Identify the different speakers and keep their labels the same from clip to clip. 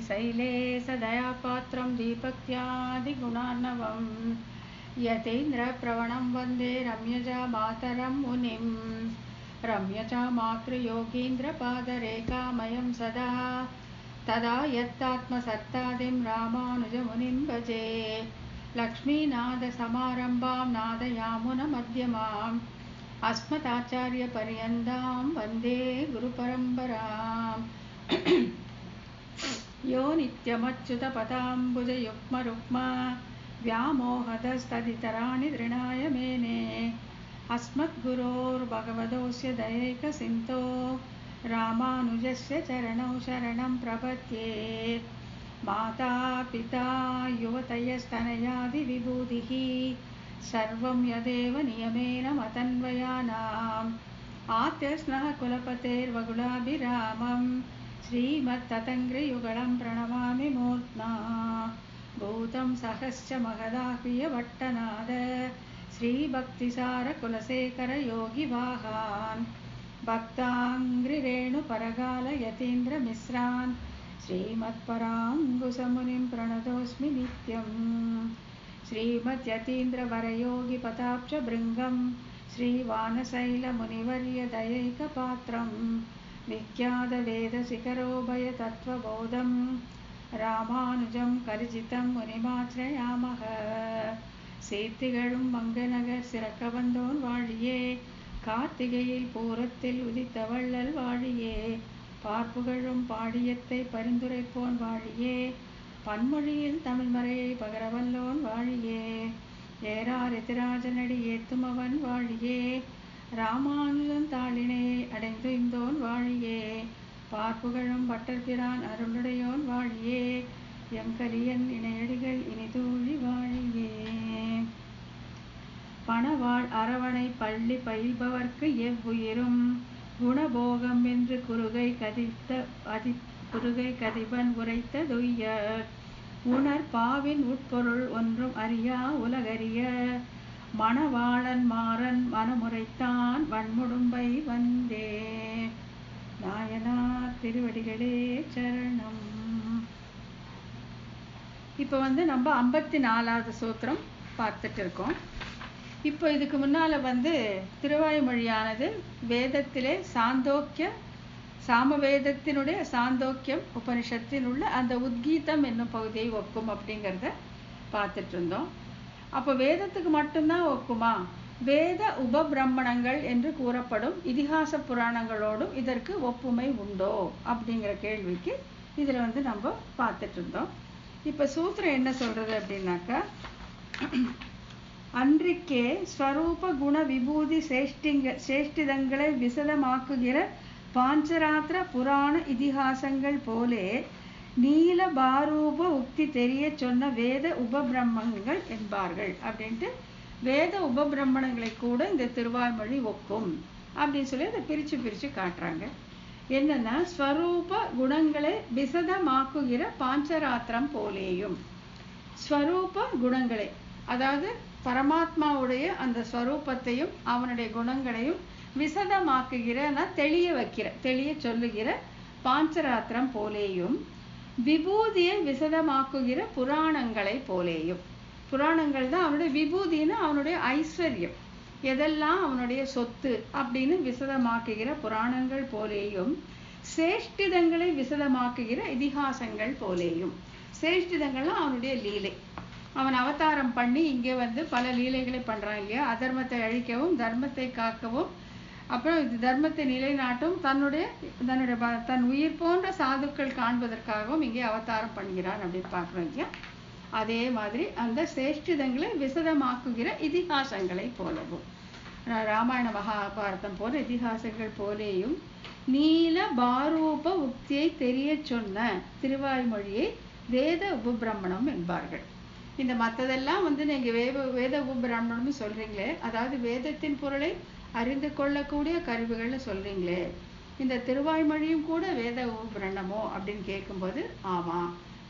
Speaker 1: Shelley सदयापात्रं दीपक्त्यादिगुणार्णवं यतीन्द्रप्रवणं वन्दे रम्यजा मातरं मुनिं रम्यजा मातृयोगीन्द्रपादरेखामयं सदा तदा यत्तात्मसत्तादिं रामानुजमुनिं भजे लक्ष्मीनाथसमारम्भां नादयामुनमध्यमाम् अस्मदाचार्यपर्यन्तां वन्दे गुरुपरम्पराम् यो नित्यमच्युतपदाम्बुजयुग्मरुक्मा व्यामोहतस्तदितराणि तृणाय मेने अस्मद्गुरोर्भगवतोऽस्य दयैकसिन्धो रामानुजस्य चरणौ शरणं प्रपद्ये माता पिता युवतयस्तनयादिविभूतिः सर्वं यदेव नियमेन मतन्वयानाम् आद्यस्नः कुलपतेर्वकुलाभिरामं श्रीमत्ततङ्घ्रियुगलं प्रणमामि मूर्ध्ना भूतं सहश्च महदाह्रियभट्टनाद श्रीभक्तिसारकुलशेखरयोगिवाहान् भक्ताङ्घ्रिरेणुपरकालयतीन्द्रमिश्रान् श्रीमत्पराङ्कुशमुनिं प्रणतोऽस्मि नित्यम् श्रीमद्यतीन्द्रवरयोगिपदाब्जभृङ्गं श्रीवानशैलमुनिवर्यदयैकपात्रं विख्यातवेदशिखरोभयतत्त्वबोधं रामानुजं कलिजितं मुनिमाश्रयामः சீர்த்திகழும் மங்கநகர் சிறக்க வந்தோன் வாழியே கார்த்திகையில் பூரத்தில் உதித்த வள்ளல் வாழியே பார்ப்புகழும் பாடியத்தை பரிந்துரைப்போன் வாழியே பன்மொழியில் தமிழ்மறையை பகரவல்லோன் வாழியே ஏறார் எதிராஜனடி ஏத்தும் அவன் வாழியே ராமானுஜன் தாளினை அடைந்து இந்தோன் வாழியே பார்ப்புகழும் பட்டர்பிரான் அருளுடையோன் வாழியே எங்கரியன் இணையடிகள் இனிதூழி வாழியே பணவாழ் அரவணை பள்ளி பயில்பவர்க்கு எவ்வுயிரும் குணபோகம் என்று குறுகை கதிபன் உரைத்த துய்ய உணர் பாவின் உட்பொருள் ஒன்றும் அறியா உலகறிய மணவாளன் மாறன் மனமுறைத்தான் வன்முடும்பை வந்தே நாயனார் திருவடிகளே சரணம். இப்போ நம்ம 54வது சூத்திரம் பார்த்துட்டு இருக்கோம். இப்போ இதுக்கு முன்னால் திருவாய்மொழியானது வேதத்திலே சாமவேதத்தினுடைய சாந்தோக்கியம் உபனிஷத்தில் உள்ள அந்த உத்கீதம் என்னும் பகுதியை ஒக்கும் அப்படிங்கிறத பார்த்துட்டு இருந்தோம். அப்போ வேதத்துக்கு மட்டும்தான் ஒக்குமா? வேத உபபிரம்மணங்கள் என்று கூறப்படும் இதிகாச புராணங்களோடும் இதற்கு ஒப்புமை உண்டோ அப்படிங்கிற கேள்விக்கு இதில் நம்ம பார்த்துட்டு இருந்தோம். இப்போ சூத்திரம் என்ன சொல்றது அப்படின்னாக்கா, அன்றிக்கே ஸ்வரூப குண விபூதி சேஷ்டிதங்களை விசதமாக்குகிற பாஞ்சராத்திர புராண இதிகாசங்கள் போலே நீல பாரூப உக்தி தெரிய சொன்ன வேத உபபிரம்மங்கள் என்பார்கள் அப்படின்ட்டு வேத உபபிரம்மணங்களை கூட இந்த திருவாய்மொழி ஒக்கும் அப்படின்னு சொல்லி அதை பிரிச்சு காட்டுறாங்க. என்னன்னா, ஸ்வரூப குணங்களை விசதமாக்குகிற பாஞ்சராத்திரம் போலேயும், ஸ்வரூப குணங்களை அதாவது பரமாத்மாவுடைய அந்த ஸ்வரூபத்தையும் அவனுடைய குணங்களையும் விசதமாக்குகிற தெளிய சொல்லுகிற பாஞ்சராத்திரம் போலேயும், விபூதியை விசதமாக்குகிற புராணங்களை போலேயும். புராணங்கள் தான் அவனுடைய விபூதின்னு அவனுடைய ஐஸ்வர்யம், எதெல்லாம் அவனுடைய சொத்து அப்படின்னு விசதமாக்குகிற புராணங்கள் போலேயும், சேஷ்டிதங்களை விசதமாக்குகிற இதிகாசங்கள் போலேயும். சேஷ்டிதங்கள்லாம் அவனுடைய லீலை. அவன் அவதாரம் பண்ணி இங்கே பல லீலைகளை பண்றான் இல்லையா? அதர்மத்தை அழிக்கவும் தர்மத்தை காக்கவும் அப்புறம் தர்மத்தை நிலைநாட்டும் தன் உயிர் போன்ற சாதுக்கள் காண்பதற்காகவும் இங்கே அவதாரம் பண்ணுகிறான் அப்படின்னு பார்க்குறோம் இல்லையா? அதே மாதிரி அந்த சேஷ்டிதங்களை விசதமாக்குகிற இதிகாசங்களை போலவும், ராமாயண மகாபாரதம் போல இதிகாசங்கள் போலேயும் நீல பாரூப உக்தியை தெரிய சொன்ன திருவாய்மொழியை வேத உபபிரம்மணம் என்பார்கள். இந்த மற்றதெல்லாம் நீங்க வேத உபபிரம்மணம்னு சொல்றீங்களே, அதாவது வேதத்தின் பொருளை அறிந்து கொள்ளக்கூடிய கருவிகள்னு சொல்றீங்களே, இந்த திருவாய்மொழியும் கூட வேத உபபிரம்மணமோ அப்படின்னு கேட்கும்போது ஆமா,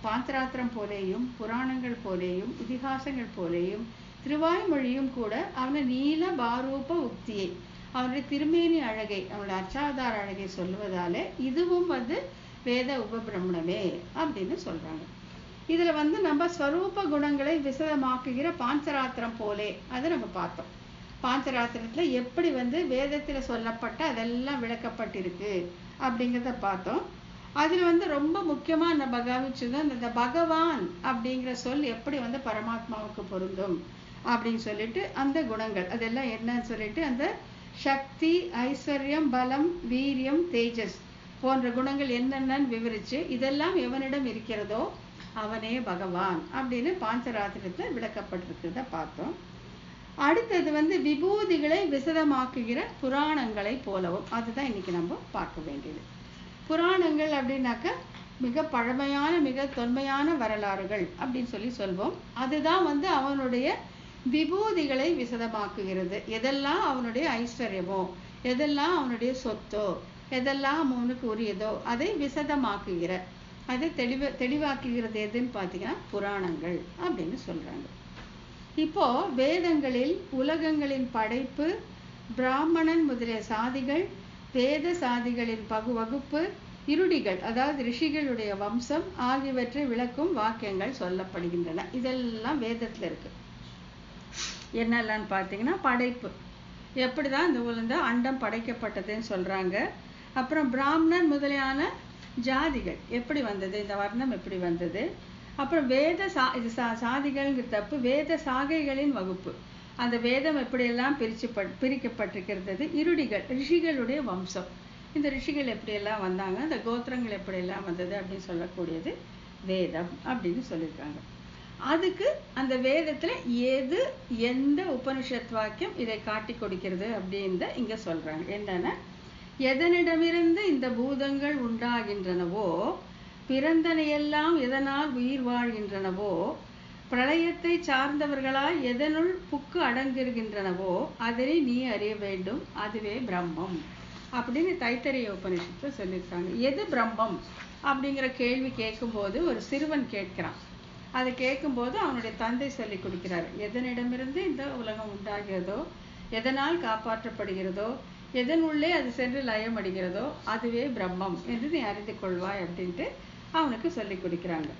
Speaker 1: பாஞ்சராத்திரம் போலேயும் புராணங்கள் போலேயும் இதிகாசங்கள் போலேயும் திருவாய்மொழியும் கூட அவனை நீல பாரூப உக்தியை, அவனுடைய திருமேனி அழகை, அவனுடைய அச்சாதார அழகை சொல்லுவதாலே இதுவும் வேத உபபிரமணமே அப்படின்னு சொல்றாங்க. இதுல நம்ம ஸ்வரூப குணங்களை விசதமாக்குகிற பாஞ்சராத்திரம் போலே அதை நம்ம பார்த்தோம். பாஞ்சராத்திரத்துல எப்படி வேதத்துல சொல்லப்பட்ட அதெல்லாம் விளக்கப்பட்டிருக்கு அப்படிங்கிறத பார்த்தோம். அதுல ரொம்ப முக்கியமா நம்ம கவனிச்சது இந்த பகவான் அப்படிங்கிற சொல் எப்படி பரமாத்மாவுக்கு பொருந்தும் அப்படின்னு சொல்லிட்டு அந்த குணங்கள் அதெல்லாம் என்னன்னு சொல்லிட்டு அந்த சக்தி, ஐஸ்வர்யம், பலம், வீரியம், தேஜஸ் போன்ற குணங்கள் என்னென்னு விவரிச்சு இதெல்லாம் எவனிடம் இருக்கிறதோ அவனே பகவான் அப்படின்னு பாஞ்சராத்திரத்துல விளக்கப்பட்டிருக்கிறத பார்த்தோம். அடுத்தது விபூதிகளை விசதமாக்குகிற புராணங்களை போலவும், அதுதான் இன்னைக்கு நம்ம பார்க்க வேண்டியது. புராணங்கள் அப்படின்னாக்க மிக பழமையான மிக தொன்மையான வரலாறுகள் அப்படின்னு சொல்வோம். அதுதான் அவனுடைய விபூதிகளை விசதமாக்குகிறது. எதெல்லாம் அவனுடைய ஐஸ்வர்யமோ, எதெல்லாம் அவனுடைய சொத்தோ, எதெல்லாம் அவனுக்கு உரியதோ அதை விசதமாக்குகிற, அதை தெளிவாக்குகிறது எதுன்னு பார்த்தீங்கன்னா புராணங்கள் அப்படின்னு சொல்றாங்க. இப்போ வேதங்களில் உலகங்களின் படைப்பு, பிராமணன் முதலிய சாதிகள், வேத சாதிகளின் வகுப்பு, இருடிகள் அதாவது ரிஷிகளுடைய வம்சம் ஆகியவற்றை விளக்கும் வாக்கியங்கள் சொல்லப்படுகின்றன. இதெல்லாம் வேதத்துல இருக்கு. என்னெல்லாம் பார்த்தீங்கன்னா படைப்பு, எப்படிதான் இந்த அண்டம் படைக்கப்பட்டதுன்னு சொல்றாங்க. அப்புறம் பிராமணன் முதலியான ஜாதிகள் எப்படி வந்தது, இந்த வர்ணம் எப்படி வந்தது. அப்புறம் வேத சாதிகள் தப்பு, வேத சாகைகளின் வகுப்பு, அந்த வேதம் எப்படியெல்லாம் பிரிக்கப்பட்டிருக்கிறது. இருடிகள் ரிஷிகளுடைய வம்சம், இந்த ரிஷிகள் எப்படியெல்லாம் வந்தாங்க, அந்த கோத்திரங்கள் எப்படியெல்லாம் வந்தது அப்படின்னு சொல்லக்கூடியது வேதம் அப்படின்னு சொல்லியிருக்காங்க. அதுக்கு அந்த வேதத்துல எந்த உபனிஷத் வாக்கியம் இதை காட்டி கொடுக்கிறது அப்படின்னு இங்க சொல்றாங்க. என்னன்னா, எதனிடமிருந்து இந்த பூதங்கள் உண்டாகின்றனவோ, பிறந்தனையெல்லாம் எதனால் உயிர் வாழ்கின்றனவோ, பிரளயத்தை சார்ந்தவர்களாய் எதனுள் புக்கு அடங்கிருக்கின்றனவோ அதனை நீ அறிய வேண்டும், அதுவே பிரம்மம் அப்படின்னு தைத்தரிய உபனிஷத்துல சொல்லியிருக்காங்க. எது பிரம்மம் அப்படிங்கிற கேள்வி கேட்கும்போது ஒரு சிறுவன் கேட்கிறான். அதை கேட்கும்போது அவனுடைய தந்தை சொல்லி கொடுக்கிறார், எதனிடமிருந்து இந்த உலகம் உண்டாகிறதோ, எதனால் காப்பாற்றப்படுகிறதோ, எதன் உள்ளே அது சென்று லயம் அடைகிறதோ அதுவே பிரம்மம் என்று நீ அறிந்து கொள்வாய் அப்படின்ட்டு அவனுக்கு சொல்லி கொடுக்கிறாங்க.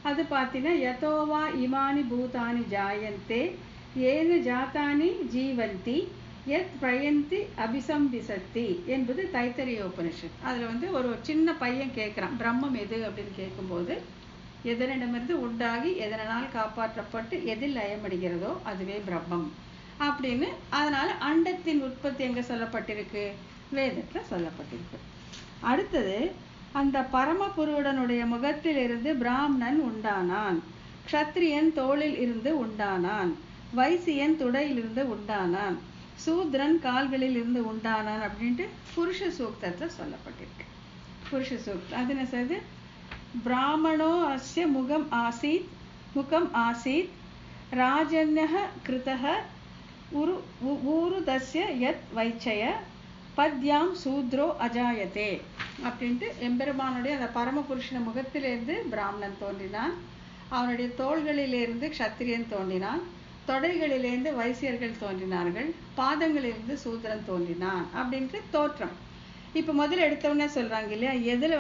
Speaker 1: அது பார்த்தீங்கன்னா, யதோவா இமானி பூதானி ஜாயந்தே ஏன ஜாத்தானி ஜீவந்தி யத் பிரயந்தி அபிசம்பிசத்தி என்பது தைத்தரிய உபனிஷத். அதுல ஒரு சின்ன பையன் கேட்கிறான், பிரம்மம் எது அப்படின்னு கேட்கும்போது, எதனிடமிருந்து உண்டாகி எதனால் காப்பாற்றப்பட்டு எதில் லயமடைகிறதோ அதுவே பிரம்மம் அப்படின்னு. அதனால அண்டத்தின் உற்பத்தி எங்க சொல்லப்பட்டிருக்கு, வேதத்துல சொல்லப்பட்டிருக்கு. அடுத்தது, அந்த பரமபுருடனுடைய முகத்தில் இருந்து பிராமணன் உண்டானான், க்ஷத்ரியன் தோளில் இருந்து உண்டானான், வைசியன் துடையிலிருந்து உண்டானான், சூத்ரன் கால்களில் இருந்து உண்டானான் அப்படின்ட்டு புருஷ சூக்தத்துல சொல்லப்பட்டிருக்கு. புருஷ சூக்தம் அது என்ன செய்யுது, பிராமணோ அஸ்ய முகம் ஆசீத் ராஜன்யஹ கிருதஹ ஊருதஸ்ய யத் வைச்சய பத்யாம் சூத்ரோ அஜாயதே அப்படின்ட்டு எம்பெருமானுடைய அந்த பரமபுருஷன முகத்திலிருந்து பிராமணன் தோன்றினான், அவனுடைய தோள்களிலிருந்து க்ஷத்திரியன் தோன்றினான், தொடைகளிலிருந்து வைசியர்கள் தோன்றினார்கள், பாதங்களிலிருந்து சூத்ரன் தோன்றினான் அப்படின்ட்டு தோற்றம். இப்ப முதல்ல எடுத்தவொடனே சொல்றாங்க இல்லையா, எதுல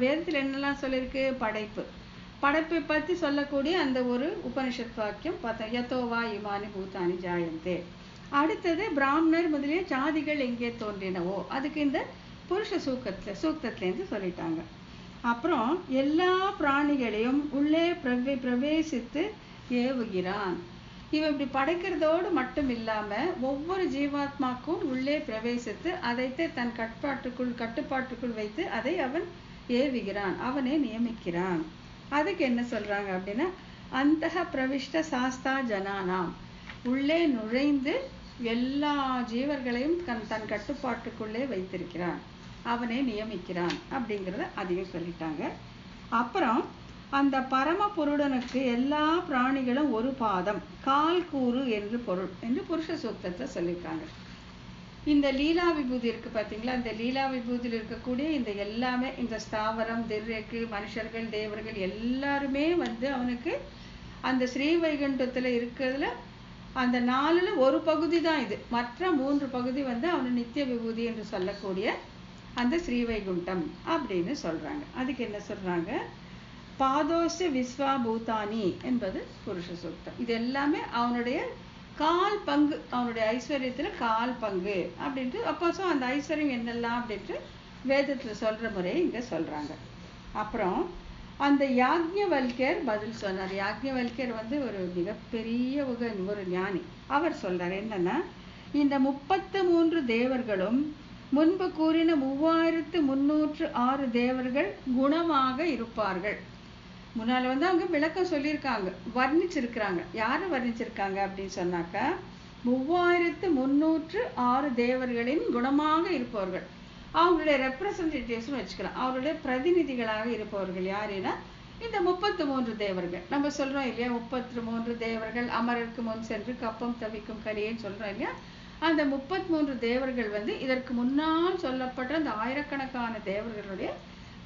Speaker 1: வேதத்துல என்னெல்லாம் சொல்லியிருக்கு, படைப்பை பத்தி சொல்லக்கூடிய அந்த ஒரு உபனிஷத் வாக்கியம் பார்த்தோம், யதோவா இமானி பூதானி ஜாயந்தே. அடுத்தது, பிராமணர் முதலிய ஜாதிகள் எங்கே தோன்றினவோ அதுக்கு இந்த புருஷ சூக்தத்திலேருந்து சொல்லிட்டாங்க. அப்புறம் எல்லா பிராணிகளையும் உள்ளே பிரவேசித்து ஏவுகிறான். இவன் இப்படி படைக்கிறதோடு மட்டும் இல்லாம ஒவ்வொரு ஜீவாத்மாக்கும் உள்ளே பிரவேசித்து அதைத்து தன் கட்டுப்பாட்டுக்குள் வைத்து அதை அவன் ஏவுகிறான், அவனே நியமிக்கிறான். அதுக்கு என்ன சொல்றாங்க அப்படின்னா, அந்தஹ பிரவிஷ்ட சாஸ்தா ஜனானாம், உள்ளே நுழைந்து எல்லா ஜீவர்களையும் தன் கட்டுப்பாட்டுக்குள்ளே வைத்திருக்கிறான், அவனே நியமிக்கிறான் அப்படிங்கிறத அதிகம் சொல்லிட்டாங்க. அப்புறம் அந்த பரமபுருடனுக்கு எல்லா பிராணிகளும் ஒரு பாதம், கால் கூறு என்று பொருள் என்று புருஷ சூக்தத்தை சொல்லியிருக்காங்க. இந்த லீலா விபூதி இருக்கு பார்த்தீங்களா, இந்த லீலா விபூதியில் இருக்கக்கூடிய இந்த எல்லாமே, இந்த ஸ்தாவரம் திர்யக்கு மனுஷர்கள் தேவர்கள் எல்லாருமே அவனுக்கு அந்த ஸ்ரீ வைகுண்டத்துல இருக்கிறதுல அந்த 4ல் ஒரு பகுதி தான் இது. மற்ற 3 பகுதி அவனு நித்திய விபூதி என்று சொல்லக்கூடிய அந்த ஸ்ரீவைகுண்டம் அப்படின்னு சொல்றாங்க. அதுக்கு என்ன சொல்றாங்க? பாதோஷ விஸ்வாபூதானி என்பது புருஷ சூக்தம். இது எல்லாமே அவனுடைய கால் பங்கு, அவனுடைய ஐஸ்வர்யத்துல கால் பங்கு அப்படின்ட்டு. அப்போ அந்த ஐஸ்வர்யம் என்னெல்லாம் அப்படின்ட்டு வேதத்துல சொல்ற முறையை இங்க சொல்றாங்க. அப்புறம் அந்த யாக்ஞவல்யர் பதில் சொன்னார். யாக்ஞவல்யர் ஒரு மிகப்பெரிய ஒரு ஞானி. அவர் சொல்றார் என்னன்னா, இந்த 33 தேவர்களும் முன்பு கூறின 3306 தேவர்கள் குணமாக இருப்பார்கள். முன்னால அவங்க விளக்கம் சொல்லியிருக்காங்க, வர்ணிச்சிருக்கிறாங்க. யாரை வர்ணிச்சிருக்காங்க அப்படின்னு சொன்னாக்கா, 3306 தேவர்களின் குணமாக இருப்பவர்கள், அவங்களுடைய ரெப்ரசன்டேட்டிவ்ஸ்னு வச்சுக்கலாம், அவருடைய பிரதிநிதிகளாக இருப்பவர்கள். யாருன்னா இந்த 33 தேவர்கள். நம்ம சொல்றோம் இல்லையா, 33 தேவர்கள் அமரருக்கு முன் சென்று கப்பம் தவிக்கும் கலியேன்னு சொல்றோம் இல்லையா. அந்த 33 தேவர்கள் இதற்கு முன்னால் சொல்லப்பட்ட அந்த ஆயிரக்கணக்கான தேவர்களுடைய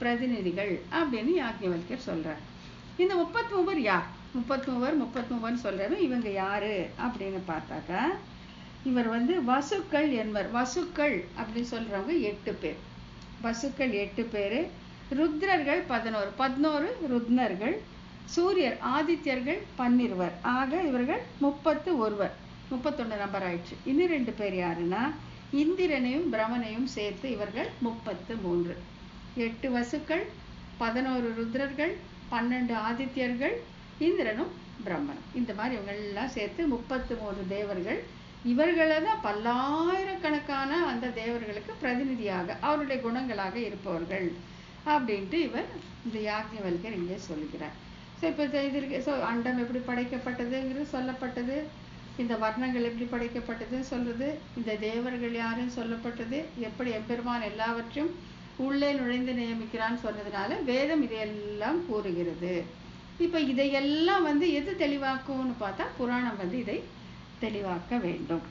Speaker 1: பிரதிநிதிகள் அப்படின்னு யாக்ஞவல்யர் சொல்றார். இந்த 33 யார்? 33 சொல்றவன் இவங்க யாரு அப்படின்னு பார்த்தாக்கா, இவர் வசுக்கள் என்பவர். வசுக்கள் அப்படின்னு சொல்றவங்க 8 பேர். வசுக்கள் 8 பேரு, ருத்ரர்கள் 11 ருத்னர்கள், சூரியர் ஆதித்யர்கள் 12. ஆக இவர்கள் 31 நம்பர் ஆயிடுச்சு. இன்னும் 2 பேர் யாருன்னா, இந்திரனையும் பிரமனையும் சேர்த்து இவர்கள் 33. 8 வசுக்கள், 11 ருத்ரர்கள், 12 ஆதித்யர்கள், இந்திரனும் பிரம்மனும். இந்த மாதிரி இவங்க எல்லாம் சேர்த்து 33 தேவர்கள். இவர்களை தான் பல்லாயிரக்கணக்கான அந்த தேவர்களுக்கு பிரதிநிதியாக அவருடைய குணங்களாக இருப்பவர்கள் அப்படின்ட்டு இவர் இந்த யாக்ஞவல்யர் இங்கே சொல்லுகிறார். ஸோ இப்போ இது இருக்கு. ஸோ அண்டம் எப்படி படைக்கப்பட்டதுங்கிறது சொல்லப்பட்டது, இந்த வர்ணங்கள் எப்படி படைக்கப்பட்டதுன்னு சொல்றது, இந்த தேவர்கள் யாருன்னு சொல்லப்பட்டது, எப்படி எம்பெருமான் எல்லாவற்றையும் உள்ளே நுழைந்து நியமிக்கிறான்னு சொன்னதுனால வேதம் இதையெல்லாம் கூறுகிறது. இப்போ இதையெல்லாம் எது தெளிவாக்கும்னு பார்த்தா புராணம் இதை தெளிவாக்க வேண்டும்.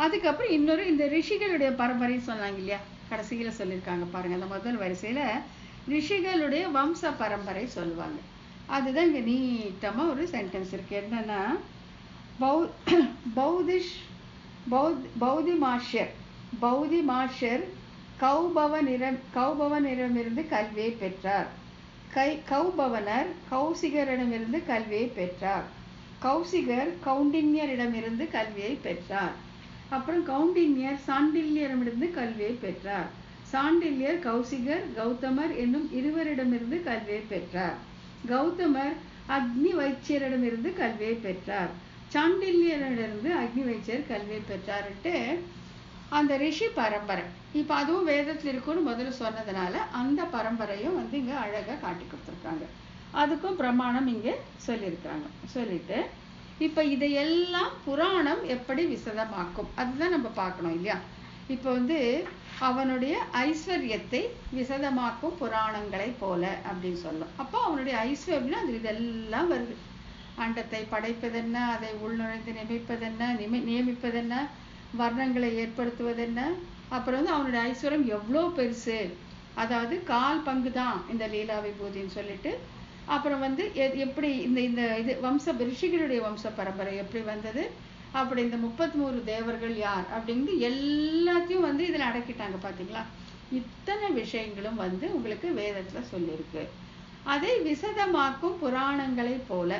Speaker 1: அதுக்கப்புறம் இன்னொரு இந்த ரிஷிகளுடைய பரம்பரைன்னு சொன்னாங்க இல்லையா, கடைசியில சொல்லியிருக்காங்க பாருங்க. அந்த முதல் வரிசையில ரிஷிகளுடைய வம்ச பரம்பரை சொல்லுவாங்க. அதுதான் இங்க நீட்டமா ஒரு சென்டென்ஸ் இருக்கு. என்னன்னா, பௌதிமாஷர் கௌபவனிடமிருந்து கல்வியை பெற்றார். கௌபவனர் கௌசிகரிடமிருந்து கல்வியை பெற்றார். கௌசிகர் கௌண்டின்யரிடமிருந்து கல்வியை பெற்றார். அப்புறம் கௌண்டின்யர் சாண்டில்யரிடமிருந்து கல்வியை பெற்றார். சாண்டில்யர் கௌசிகர் கௌதமர் என்னும் இருவரிடமிருந்து கல்வியை பெற்றார். கௌதமர் அக்னி வைச்சியரிடமிருந்து கல்வியை பெற்றார். சாண்டில்யரிடமிருந்து அக்னி வைச்சியர் கல்வியை பெற்றார்ட்டு அந்த ரிஷி பரம்பரை. இப்ப அதுவும் வேதத்தில் இருக்குன்னு முதல்ல சொன்னதுனால அந்த பரம்பரையும் இங்க அழகா காட்டி கொடுத்துருக்காங்க. அதுக்கும் பிரமாணம் இங்க சொல்லியிருக்காங்க. சொல்லிட்டு இப்ப இதையெல்லாம் புராணம் எப்படி விசதமாக்கும் அதுதான் நம்ம பார்க்கணும் இல்லையா. இப்ப அவனுடைய ஐஸ்வர்யத்தை விசதமாக்கும் புராணங்களை போல அப்படின்னு சொல்லும். அப்போ அவனுடைய ஐஸ்வர்யம் அது இதெல்லாம் வருது. அண்டத்தை படைப்பதென்ன, அதை உள்நுழைந்து நியமிப்பதென்ன, வர்ணங்களை ஏற்படுத்துவதென்ன, அப்புறம் அவனுடைய ஐஸ்வர்யம் எவ்வளோ பெருசு, அதாவது கால் பங்கு தான் இந்த லீலா விபூதின்னு சொல்லிட்டு, அப்புறம் எப்படி இந்த இது ரிஷிகளுடைய வம்ச பரம்பரை எப்படி வந்தது, அப்படி இந்த 33 தேவர்கள் யார் அப்படிங்கிறது எல்லாத்தையும் இதுல அடக்கிட்டாங்க. பாத்தீங்களா, இத்தனை விஷயங்களும் உங்களுக்கு வேதத்துல சொல்லியிருக்கு. அதை விசதமாக்கும் சுராணங்களை போல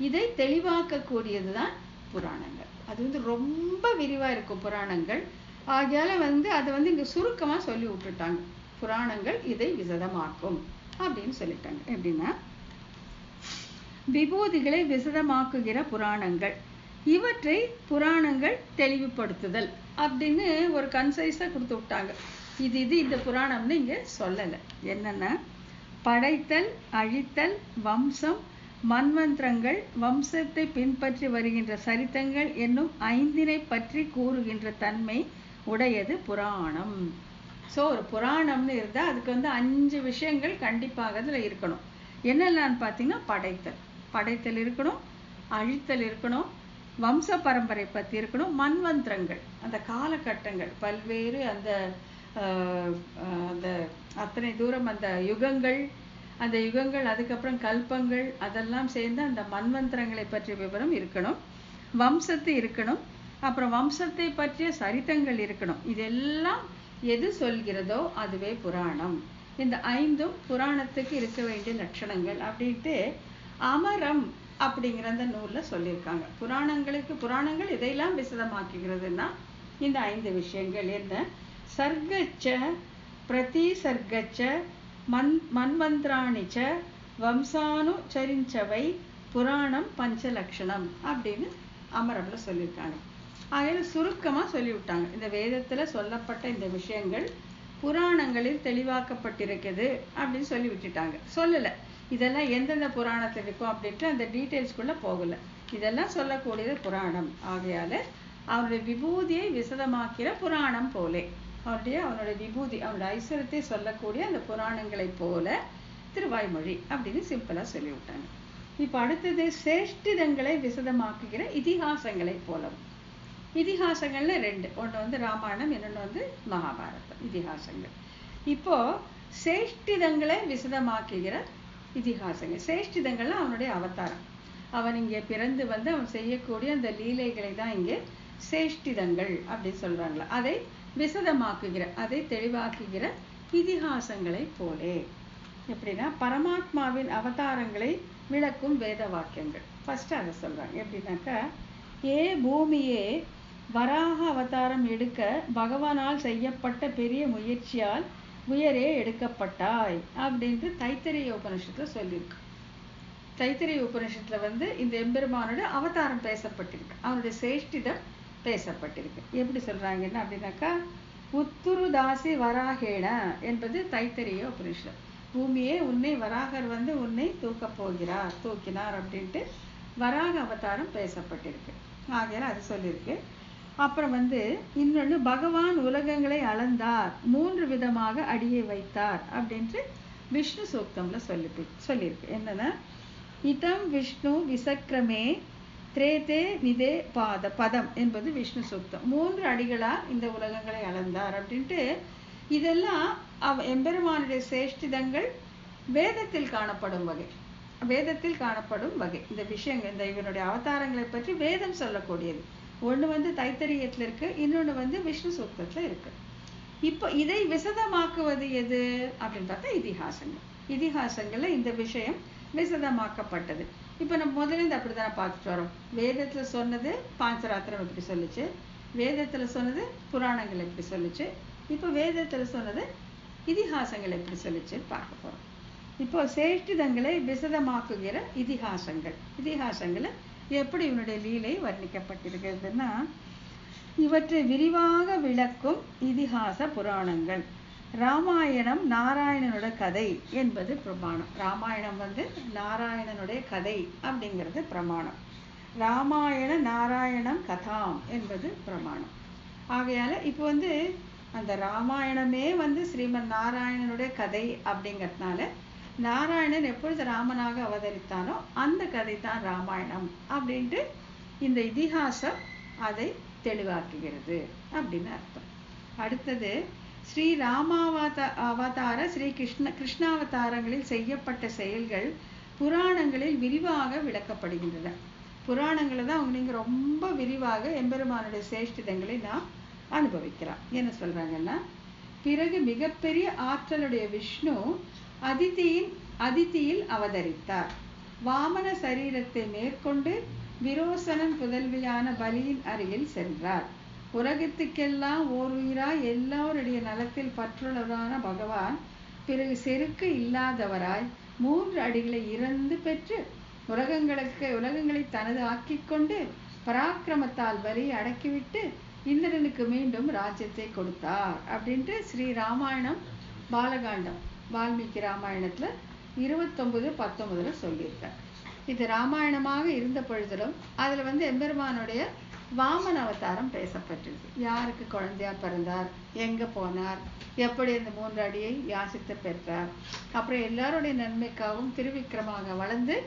Speaker 1: இதை தெளிவாக்க கூடியதுதான் புராணங்கள். அது ரொம்ப விரிவா இருக்கும் புராணங்கள். ஆகையால அதை இங்க சுருக்கமா சொல்லி விட்டுட்டாங்க. புராணங்கள் இதை விசதமாக்கும் அப்படின்னு சொல்லிட்டாங்க. எப்படின்னா, விபூதிகளை விசதமாக்குகிற புராணங்கள், இவற்றை புராணங்கள் தெளிவுபடுத்துதல் அப்படின்னு ஒரு கன்சைஸா கொடுத்து விட்டாங்க. இது இந்த புராணம்னு இங்க சொல்லல. என்னன்னா, படைத்தல், அழித்தல், வம்சம், மன்வந்திரங்கள், வம்சத்தை பின்பற்றி வருகின்ற சரித்தங்கள் என்னும் 5 பற்றி கூறுகின்ற தன்மை உடையது புராணம். ஸோ ஒரு புராணம்னு இருந்தா அதுக்கு 5 விஷயங்கள் கண்டிப்பாக அதுல இருக்கணும். என்னெல்லாம் பார்த்தீங்கன்னா, படைத்தல் இருக்கணும், அழித்தல் இருக்கணும், வம்ச பரம்பரை பத்தி இருக்கணும், மன்வந்திரங்கள் அந்த காலகட்டங்கள் பல்வேறு அந்த அத்தனை தூரம் அந்த யுகங்கள், அதுக்கப்புறம் கல்பங்கள், அதெல்லாம் சேர்ந்து அந்த மன்வந்திரங்களை பற்றிய விவரம் இருக்கணும். வம்சத்து இருக்கணும், அப்புறம் வம்சத்தை பற்றிய சரித்தங்கள் இருக்கணும். இதெல்லாம் எது சொல்கிறதோ அதுவே புராணம். இந்த 5ம் புராணத்துக்கு இருக்க வேண்டிய லட்சணங்கள் அப்படின்ட்டு அமரம் அப்படிங்கிற அந்த நூலில் சொல்லியிருக்காங்க. புராணங்கள் இதையெல்லாம் விசதமாக்குகிறதுன்னா இந்த 5 விஷயங்கள் என்ன? சர்க்கச்ச பிரதிசர்க்கச்ச மன்வந்திராணிச்ச வம்சானுச்சரிஞ்சவை புராணம் பஞ்சலக்ஷணம் அப்படின்னு அமரம்ல சொல்லியிருக்காங்க. ஆகையில சுருக்கமாக சொல்லிவிட்டாங்க. இந்த வேதத்தில் சொல்லப்பட்ட இந்த விஷயங்கள் புராணங்களில் தெளிவாக்கப்பட்டிருக்குது அப்படின்னு சொல்லி விட்டுட்டாங்க. சொல்லலை இதெல்லாம் எந்தெந்த புராணத்தில் இருக்கும் அப்படின்ட்டு அந்த டீட்டெயில்ஸ்குள்ளே போகலை. இதெல்லாம் சொல்லக்கூடியது புராணம். ஆகையால் அவனுடைய விபூதியை விசதமாக்கிற புராணம் போலே, அவனுடைய விபூதி, அவனுடைய ஐஸ்வரத்தை சொல்லக்கூடிய அந்த புராணங்களை போல திருவாய்மொழி அப்படின்னு சிம்பிளாக சொல்லிவிட்டாங்க. இப்போ அடுத்தது சேஷ்டிதங்களை விசதமாக்குகிற இதிகாசங்களை போலவும். இதிகாசங்கள்ல 2, ஒன்று ராமாயணம், இன்னொன்று மகாபாரதம் இதிகாசங்கள். இப்போ சேஷ்டிதங்களை விசதமாக்குகிற இதிகாசங்கள். சேஷ்டிதங்கள்ல அவனுடைய அவதாரம், அவன் இங்கே பிறந்து அவன் செய்யக்கூடிய அந்த லீலைகளை தான் இங்கே சேஷ்டிதங்கள் அப்படின்னு சொல்றாங்களா. அதை விசதமாக்குகிற, அதை தெளிவாக்குகிற இதிகாசங்களை போலே. எப்படின்னா பரமாத்மாவின் அவதாரங்களை விளக்கும் வேத வாக்கியங்கள். ஃபர்ஸ்ட் அதை சொல்றாங்க. எப்படின்னாக்கா, ஏ பூமியே வராக அவதாரம் எடுக்க பகவானால் செய்யப்பட்ட பெரிய முயற்சியால் உயரே எடுக்கப்பட்டாய் அப்படின்ட்டு தைத்திரிய உபனிஷத்துல சொல்லியிருக்கு. தைத்திரிய உபனிஷத்துல இந்த எம்பெருமானோட அவதாரம் பேசப்பட்டிருக்கு, அவனுடைய சேஷ்டிதம் பேசப்பட்டிருக்கு. எப்படி சொல்றாங்கன்னா அப்படின்னாக்கா, உத்துருதாசி வராகேண என்பது தைத்திரிய உபனிஷத். பூமியே உன்னை வராகர் உன்னை தூக்கினார் அப்படின்ட்டு வராக அவதாரம் பேசப்பட்டிருக்கு. ஆகையால அது சொல்லியிருக்கு. அப்புறம் இன்னொன்று பகவான் உலகங்களை அளந்தார், 3 விதமாக அடியை வைத்தார் அப்படின்ட்டு விஷ்ணு சூக்தம்ல சொல்லியிருக்கு. என்னன்னா, இதம் விஷ்ணு விசக்கிரமே திரேதே நிதே பதம் என்பது விஷ்ணு சூக்தம். 3 அடிகளா இந்த உலகங்களை அளந்தார் அப்படின்ட்டு. இதெல்லாம் எம்பெருமானுடைய சேஷ்டிதங்கள் வேதத்தில் காணப்படும் வகை. இந்த விஷயங்கள், இந்த இவனுடைய அவதாரங்களை பற்றி வேதம் சொல்லக்கூடியது. ஒன்று தைத்தரியத்தில் இருக்கு, இன்னொன்று விஷ்ணு சூக்தத்தில் இருக்கு. இப்போ இதை விசதமாக்குவது எது அப்படின்னு பார்த்தா இதிகாசங்கள்ல இந்த விஷயம் விசதமாக்கப்பட்டது. இப்போ நம்ம முதல்ல அப்படித்தானே பார்த்துட்டு வரோம். வேதத்துல சொன்னது பாஞ்சராத்திரம் எப்படி சொல்லுச்சு, வேதத்துல சொன்னது புராணங்கள் எப்படி சொல்லுச்சு, இப்போ வேதத்துல சொன்னது இதிகாசங்கள் எப்படி சொல்லுச்சு பார்க்க போறோம். இப்போ சேஷ்டிதங்களை விசதமாக்குகிற இதிகாசங்களை எப்படி இவனுடைய லீலை வர்ணிக்கப்பட்டிருக்கிறதுன்னா, இவற்றை விரிவாக விளக்கும் இதிகாச புராணங்கள். ராமாயணம் நாராயணனோட கதை என்பது பிரமாணம். ராமாயணம் நாராயணனுடைய கதை அப்படிங்கிறது பிரமாணம். ராமாயண நாராயணம் கதாம் என்பது பிரமாணம். ஆகையால இப்போ அந்த ராமாயணமே ஸ்ரீமன் நாராயணனுடைய கதை அப்படிங்கிறதுனால, நாராயணன் எப்பொழுது ராமனாக அவதரித்தானோ அந்த கதை தான் ராமாயணம் அப்படின்ட்டு இந்த இதிகாசம் அதை தெளிவாக்குகிறது அப்படின்னு அர்த்தம். அடுத்தது, ஸ்ரீ அவதார ஸ்ரீ கிருஷ்ணாவதாரங்களில் செய்யப்பட்ட செயல்கள் புராணங்களில் விரிவாக விளக்கப்படுகின்றன. புராணங்களை தான் நீங்க ரொம்ப விரிவாக எம்பெருமானுடைய சேஷ்டிதங்களை நாம் அனுபவிக்கலாம். என்ன சொல்றாங்கன்னா, பிறகு மிகப்பெரிய ஆற்றலுடைய விஷ்ணு அதித்தியில் அவதரித்தார். வாமன சரீரத்தை மேற்கொண்டு விரோசனன் புதல்வியான பலியின் அருகில் சென்றார். உலகத்துக்கெல்லாம் ஓர் உயிராய் எல்லோருடைய நலத்தில் பற்றுள்ளவரான பகவான் பிறகு செருக்கு இல்லாதவராய் 3 அடிகளை இறந்து பெற்று உலகங்களை தனது ஆக்கிக்கொண்டு பராக்கிரமத்தால் பலியை அடக்கிவிட்டு இந்திரனுக்கு மீண்டும் ராஜ்யத்தை கொடுத்தார் அப்படின்ட்டு ஸ்ரீ ராமாயணம் பாலகாண்டம் வால்மீகி ராமாயணத்துல 29:19 சொல்லியிருக்கார். இது ராமாயணமாக இருந்த பொழுதிலும் அதுல எம்பெருமானுடைய வாமன அவதாரம் பேசப்பட்டிருக்கு. யாருக்கு குழந்தையா பிறந்தார், எங்க போனார், எப்படி இந்த 3 அடியை யாசித்து பெற்றார், அப்புறம் எல்லாருடைய நன்மைக்காகவும் திருவிக்கிரமாக வளர்ந்து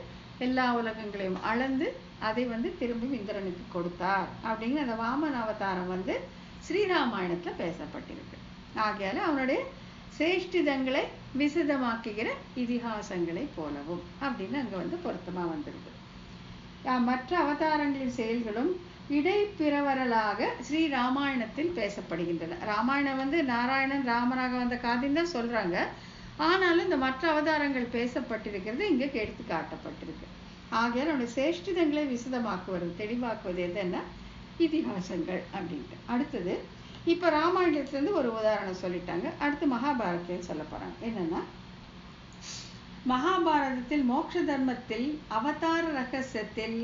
Speaker 1: எல்லா உலகங்களையும் அளந்து அதை திரும்பி இந்திரனுக்கு கொடுத்தார் அப்படிங்கிற அந்த வாமன அவதாரம் ஸ்ரீராமாயணத்துல பேசப்பட்டிருக்கு. ஆகையால அவனுடைய சேஷ்டிதங்களை விசதமாக்குகிற இதிகாசங்களை போலவும் அப்படின்னு அங்க பொருத்தமா வந்திருக்கு. மற்ற அவதாரங்களின் செயல்களும் இடைப்பிரவரலாக ஸ்ரீ ராமாயணத்தில் பேசப்படுகின்றன. ராமாயணம் வந்து நாராயணன் ராமராக வந்த காதின்னு தான் சொல்றாங்க. ஆனாலும் இந்த மற்ற அவதாரங்கள் பேசப்பட்டிருக்கிறது இங்க எடுத்து காட்டப்பட்டிருக்கு. ஆகையால் நம்முடைய சேஷ்டிதங்களை விசதமாக்குவது தெளிவாக்குவது எதுன்னா இதிகாசங்கள் அப்படின்ட்டு. அடுத்தது இப்ப ராமாயணத்திலிருந்து ஒரு உதாரணம் சொல்லிட்டாங்க. அடுத்து மகாபாரதத்தையும் சொல்ல போறாங்க. என்னன்னா, மகாபாரதத்தில் மோட்ச தர்மத்தில் அவதார ரகசியத்தில்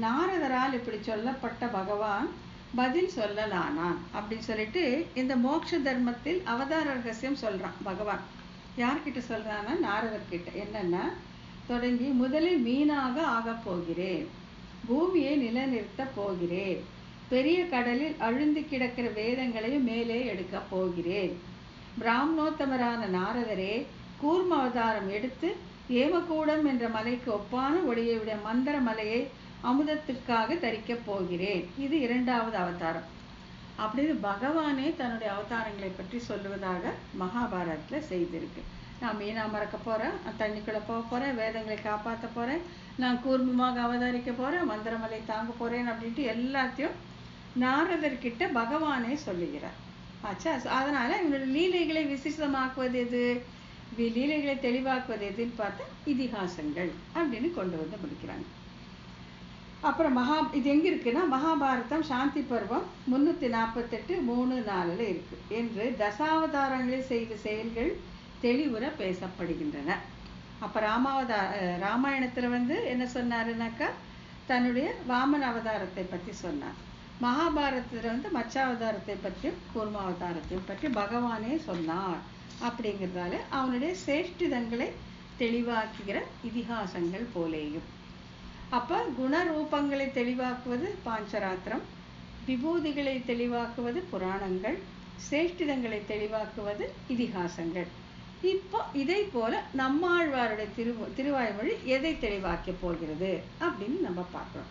Speaker 1: நாரதரால் இப்படி சொல்லப்பட்ட பகவான் பதில் சொல்லலானான் அப்படின்னு சொல்லிட்டு இந்த மோட்ச தர்மத்தில் அவதார ரகசியம் சொல்றான் பகவான். யார்கிட்ட சொல்றான்னா நாரதர்கிட்ட. என்னன்னா, தொடங்கி முதலில் மீனாக ஆகப் போகிறேன், பூமியை நிலநிறுத்த போகிறேன், பெரிய கடலில் அழுந்து கிடக்கிற வேதங்களையும் மேலே எடுக்க போகிறேன், பிராமணோத்தமரான நாரதரே கூர்ம அவதாரம் எடுத்து ஏமகூடம் என்ற மலைக்கு ஒப்பான ஒளியையுடைய மந்திர மலையை அமுதத்துக்காக தரிக்கப் போகிறேன். இது இரண்டாவது அவதாரம் அப்படின்னு பகவானே தன்னுடைய அவதாரங்களை பற்றி சொல்லுவதாக மகாபாரதத்துல செய்திருக்கு. நான் மீனா மறக்க போறேன், தண்ணிக்குள்ள போக போறேன், வேதங்களை காப்பாற்ற போறேன், நான் கூர்மமாக அவதரிக்க போறேன், மந்திரமலை தாங்க போறேன் அப்படின்ட்டு எல்லாத்தையும் நாரதர்கிட்ட பகவானே சொல்லுகிறார். ஆச்சா. அதனால இவனுடைய லீலைகளை விசிஷ்டமாக்குவது எது, லீலைகளை தெளிவாக்குவது எதுன்னு பார்த்தா இதிகாசங்கள் அப்படின்னு கொண்டு வந்து முடிக்கிறாங்க. அப்புறம் இது எங்க இருக்குன்னா, மகாபாரதம் சாந்தி பருவம் 348:3-4 இருக்கு என்று தசாவதாரங்களில் செய்த செயல்கள் தெளிவுற பேசப்படுகின்றன. அப்ப ராமாயணத்துல வந்து என்ன சொன்னாருனாக்கா தன்னுடைய வாமன அவதாரத்தை பற்றி சொன்னார். மகாபாரதத்துல வந்து மச்சாவதாரத்தை பற்றியும் கூர்மாவதாரத்தையும் பற்றி பகவானே சொன்னார். அப்படிங்கிறதால அவனுடைய சேஷ்டிதங்களை தெளிவாக்குகிற இதிகாசங்கள் போலேயும். அப்ப குணரூபங்களை தெளிவாக்குவது பாஞ்சராத்திரம், விபூதிகளை தெளிவாக்குவது புராணங்கள், சேஷ்டிதங்களை தெளிவாக்குவது இதிகாசங்கள். இப்போ இதை போல நம்மாழ்வாருடைய திருவாய்மொழி எதை தெளிவாக்க போகிறது அப்படின்னு நம்ம பார்க்கிறோம்.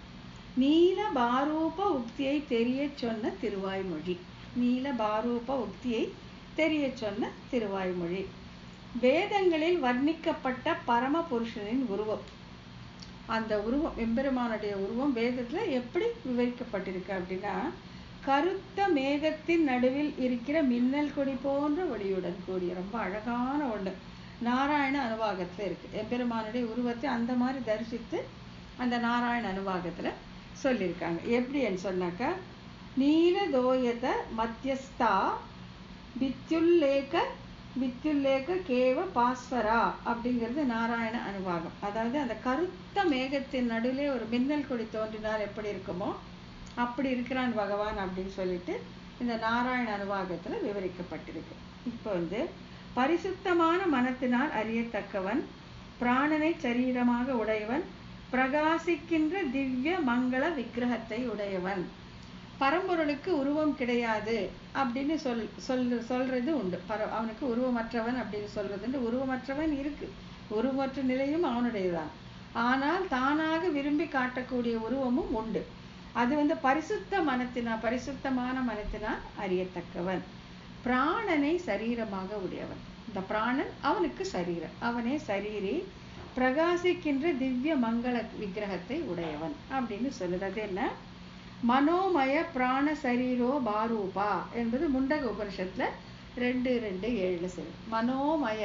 Speaker 1: நீல பாரூப உக்தியை தெரிய சொன்ன திருவாய்மொழி. நீல பாரூப உக்தியை தெரிய சொன்ன திருவாய்மொழி. வேதங்களில் வர்ணிக்கப்பட்ட பரம புருஷனின் உருவம், அந்த உருவம் எம்பெருமானுடைய உருவம் வேதத்துல எப்படி விவரிக்கப்பட்டிருக்கு அப்படின்னா, கருத்த மேகத்தின் நடுவில் இருக்கிற மின்னல் கொடி போன்ற ஒளியுடன் கூடிய ரொம்ப அழகான ஒண்ணு நாராயண அனுவாகத்துல இருக்கு. எம்பெருமானுடைய உருவத்தை அந்த மாதிரி தரிசித்து அந்த நாராயண அனுவாகத்துல சொல்லியிருக்காங்க. எப்படின்னு சொன்னாக்கா, நீல தோயத மத்தியஸ்தா வித்யுல்லேக கேவ பாஸ்வரா அப்படிங்கிறது நாராயண அனுவாகம். அதாவது அந்த கருத்த மேகத்தின் நடுவிலே ஒரு மின்னல் கொடி தோன்றினால் எப்படி இருக்குமோ அப்படி இருக்கிறான் பகவான் அப்படின்னு சொல்லிட்டு இந்த நாராயண அனுவாகத்துல விவரிக்கப்பட்டிருக்கு. இப்போ வந்து பரிசுத்தமான மனத்தினால் அறியத்தக்கவன், பிராணனை சரீரமாக உடையவன், பிரகாசிக்கின்ற திவ்ய மங்கள விக்கிரகத்தை உடையவன், பரம்பொருளுக்கு உருவம் கிடையாது அப்படின்னு சொல்றது உண்டு. அவனுக்கு உருவமற்றவன் அப்படின்னு சொல்றது. உருவமற்றவன் இருக்கு, உருவமற்ற நிலையும் அவனுடையதான். ஆனால் தானாக விரும்பி காட்டக்கூடிய உருவமும் உண்டு. அது வந்து பரிசுத்தமான மனத்தினால் அறியத்தக்கவன், பிராணனை சரீரமாக உடையவன். இந்த பிராணன் அவனுக்கு சரீரம், அவனே சரீரி, பிரகாசிக்கின்ற திவ்ய மங்கள விக்கிரகத்தை உடையவன் அப்படின்னு சொல்லுது. அது என்ன, மனோமய பிராண சரீரோ பாரூபா என்பது முண்டக உபனிஷத்துல 2:2-7 சொல்லு. மனோமய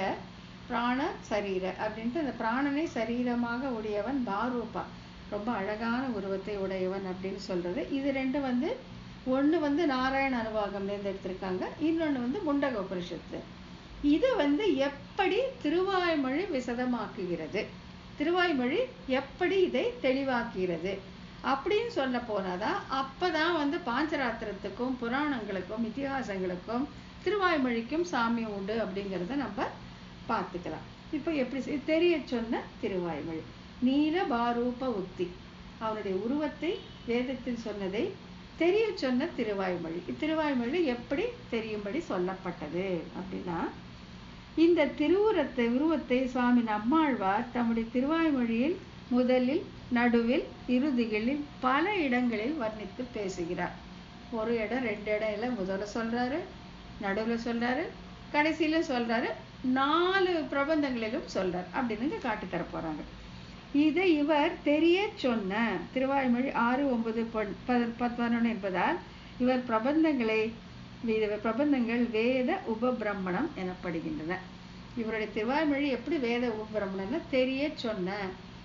Speaker 1: பிராண சரீர அப்படின்ட்டு அந்த பிராணனை சரீரமாக உடையவன், பாரூபா ரொம்ப அழகான உருவத்தை உடையவன் அப்படின்னு சொல்றது. இது ரெண்டு வந்து ஒண்ணு வந்து நாராயண அனுவாகம் எடுத்திருக்காங்க, இன்னொன்னு வந்து முண்டக உபனிஷத்துல. இது வந்து எப்படி திருவாய்மொழி விசதமாக்குகிறது, திருவாய்மொழி எப்படி இதை தெளிவாக்குகிறது அப்படின்னு சொல்ல போனாதான் அப்பதான் வந்து பாஞ்சராத்திரத்துக்கும் புராணங்களுக்கும் இதிகாசங்களுக்கும் திருவாய்மொழிக்கும் சாமியம் உண்டு அப்படிங்கிறத நம்ம பார்த்துக்கலாம். இப்போ எப்படி தெரிய சொன்ன திருவாய்மொழி, நீல பாரூப உக்தி, அவனுடைய உருவத்தை வேதத்தில் சொன்னதை தெரிய சொன்ன திருவாய்மொழி. திருவாய்மொழி எப்படி தெரியும்படி சொல்லப்பட்டது அப்படின்னா, இந்த உருவத்தை சுவாமி நம்மாழ்வார் தம்முடைய திருவாய்மொழியில் முதலில், நடுவில், இறுதிகளில் பல இடங்களில் வர்ணித்து பேசுகிறார். ஒரு இடம் 2 இடம் இல்லை, முதல்ல சொல்றாரு, நடுவுல சொல்றாரு, கடைசியில சொல்றாரு, 4 பிரபந்தங்களிலும் சொல்றார் அப்படின்னு காட்டி தர போறாங்க. இதை இவர் தெரிய சொன்ன திருவாய்மொழி 6:9-11 என்பதால் இவர் பிரபந்தங்கள் வேத உபபிரம்மணம் எனப்படுகின்றன. இவருடைய திருவாய்மொழி எப்படி வேத உபபிரம்மணம்னா தெரிய சொன்ன,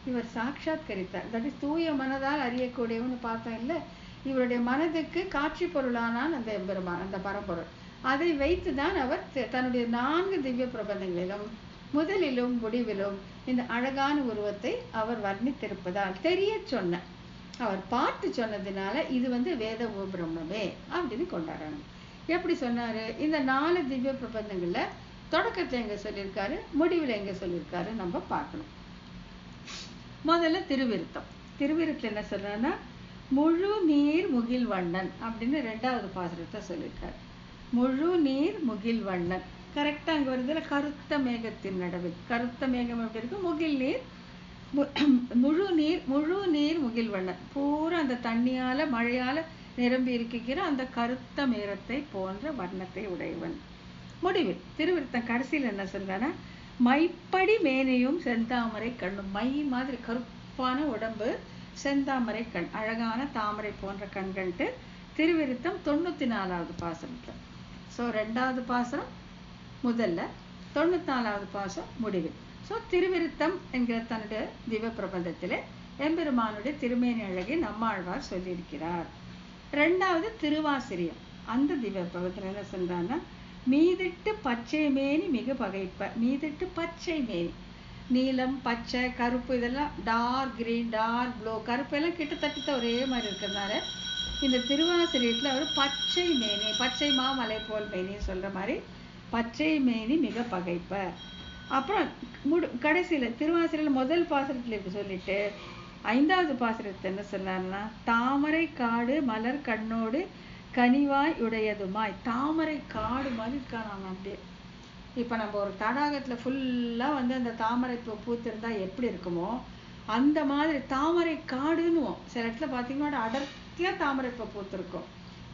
Speaker 1: இவர் சாட்சாத்கரித்தார். தட் இஸ் தூய மனதால் அறியக்கூடியவன்னு பார்த்தோம் இல்லை. இவருடைய மனதுக்கு காட்சி பொருளானான் அந்த எம்பெருமான், அந்த பரம்பொருள். அதை வைத்துதான் அவர் தன்னுடைய 4 திவ்ய பிரபந்தங்களிலும் முதலிலும் முடிவிலும் இந்த அழகான உருவத்தை அவர் வர்ணித்திருப்பதால் தெரிய சொன்ன, அவர் பார்த்து சொன்னதுனால இது வேத உபபிரம்மமே அப்படின்னு கொண்டாடுறாங்க. எப்படி சொன்னாரு? இந்த 4 திவ்ய பிரபந்தங்கள்ல தொடக்கத்துல எங்க சொல்லியிருக்காரு, முடிவில் எங்க சொல்லியிருக்காரு நம்ம பார்க்கணும். முதல்ல திருவிருத்தம் என்ன சொல்றாருன்னா, முழு நீர் முகில் வண்ணன் அப்படின்னு 2வது பாசுரத்தை சொல்லியிருக்காரு. முழு நீர் முகில் வண்ணன் கரெக்டா அங்க வருதுல, கருத்த மேகத்தின் நடுவில். கருத்த மேகம் எப்படி இருக்கு? முகில் நீர். முழு நீர் முகில் வண்ணன், பூரா அந்த தண்ணியால மழையால நிரம்பி இருக்கிற அந்த கருத்த மேகத்தை போன்ற வண்ணத்தை உடையவன். முடிவில் திருவிருத்தம் கடைசியில் என்ன சொல்றானா, மைப்படி மேனையும் செந்தாமரை கண்ணும். மை மாதிரி கருப்பான உடம்பு, செந்தாமரை கண், அழகான தாமரை போன்ற கண்கள்ட்டு திருவிருத்தம் 94வது பாசுரத்துல. ஸோ 2வது பாசுரம் முதல்ல, 94வது பாசுரம் முடிவில். ஸோ திருவிருத்தம் என்கிற தன்னுடைய திவ்ய பிரபந்தத்திலே எம்பெருமானுடைய திருமேனி அழகை நம்மாழ்வார் சொல்லியிருக்கிறார். 2வது திருவாசிரியம், அந்த திவ்ய பிரபந்தத்தில் என்ன சொல்றான்னா, மீதிட்டு பச்சை மேனி மிக பகைப்ப. மீதிட்டு பச்சை மேனி, நீலம் பச்சை கருப்பு இதெல்லாம் டார்க் கிரீன் டார்க் ப்ளூ, கருப்பு எல்லாம் கிட்டத்தட்ட ஒரே மாதிரி இருக்கிறதுனால இந்த திருவாசிரியத்துல அவர் பச்சை மேனி, பச்சை மாமலை போல் மேனின்னு சொல்ற மாதிரி பச்சை மேனி மிக பகைப்ப. அப்புறம் கடைசியில திருவாசிரியல முதல் பாசுரத்துல இப்படி சொல்லிட்டு 5வது பாசுரத்தை என்ன சொன்னார்னா, தாமரை காடு மலர் கண்ணோடு கனிவாய் உடையதுமாய். தாமரை காடு மாதிரி இருக்காங்க அப்படியே. இப்ப நம்ம ஒரு தடாகத்துல ஃபுல்லா அந்த தாமரை பூத்திருந்தா எப்படி இருக்குமோ அந்த மாதிரி தாமரை காடுன்னுவோம். சில இடத்துல பாத்தீங்கன்னா அடர்த்தியா தாமரை பூத்திருக்கும்.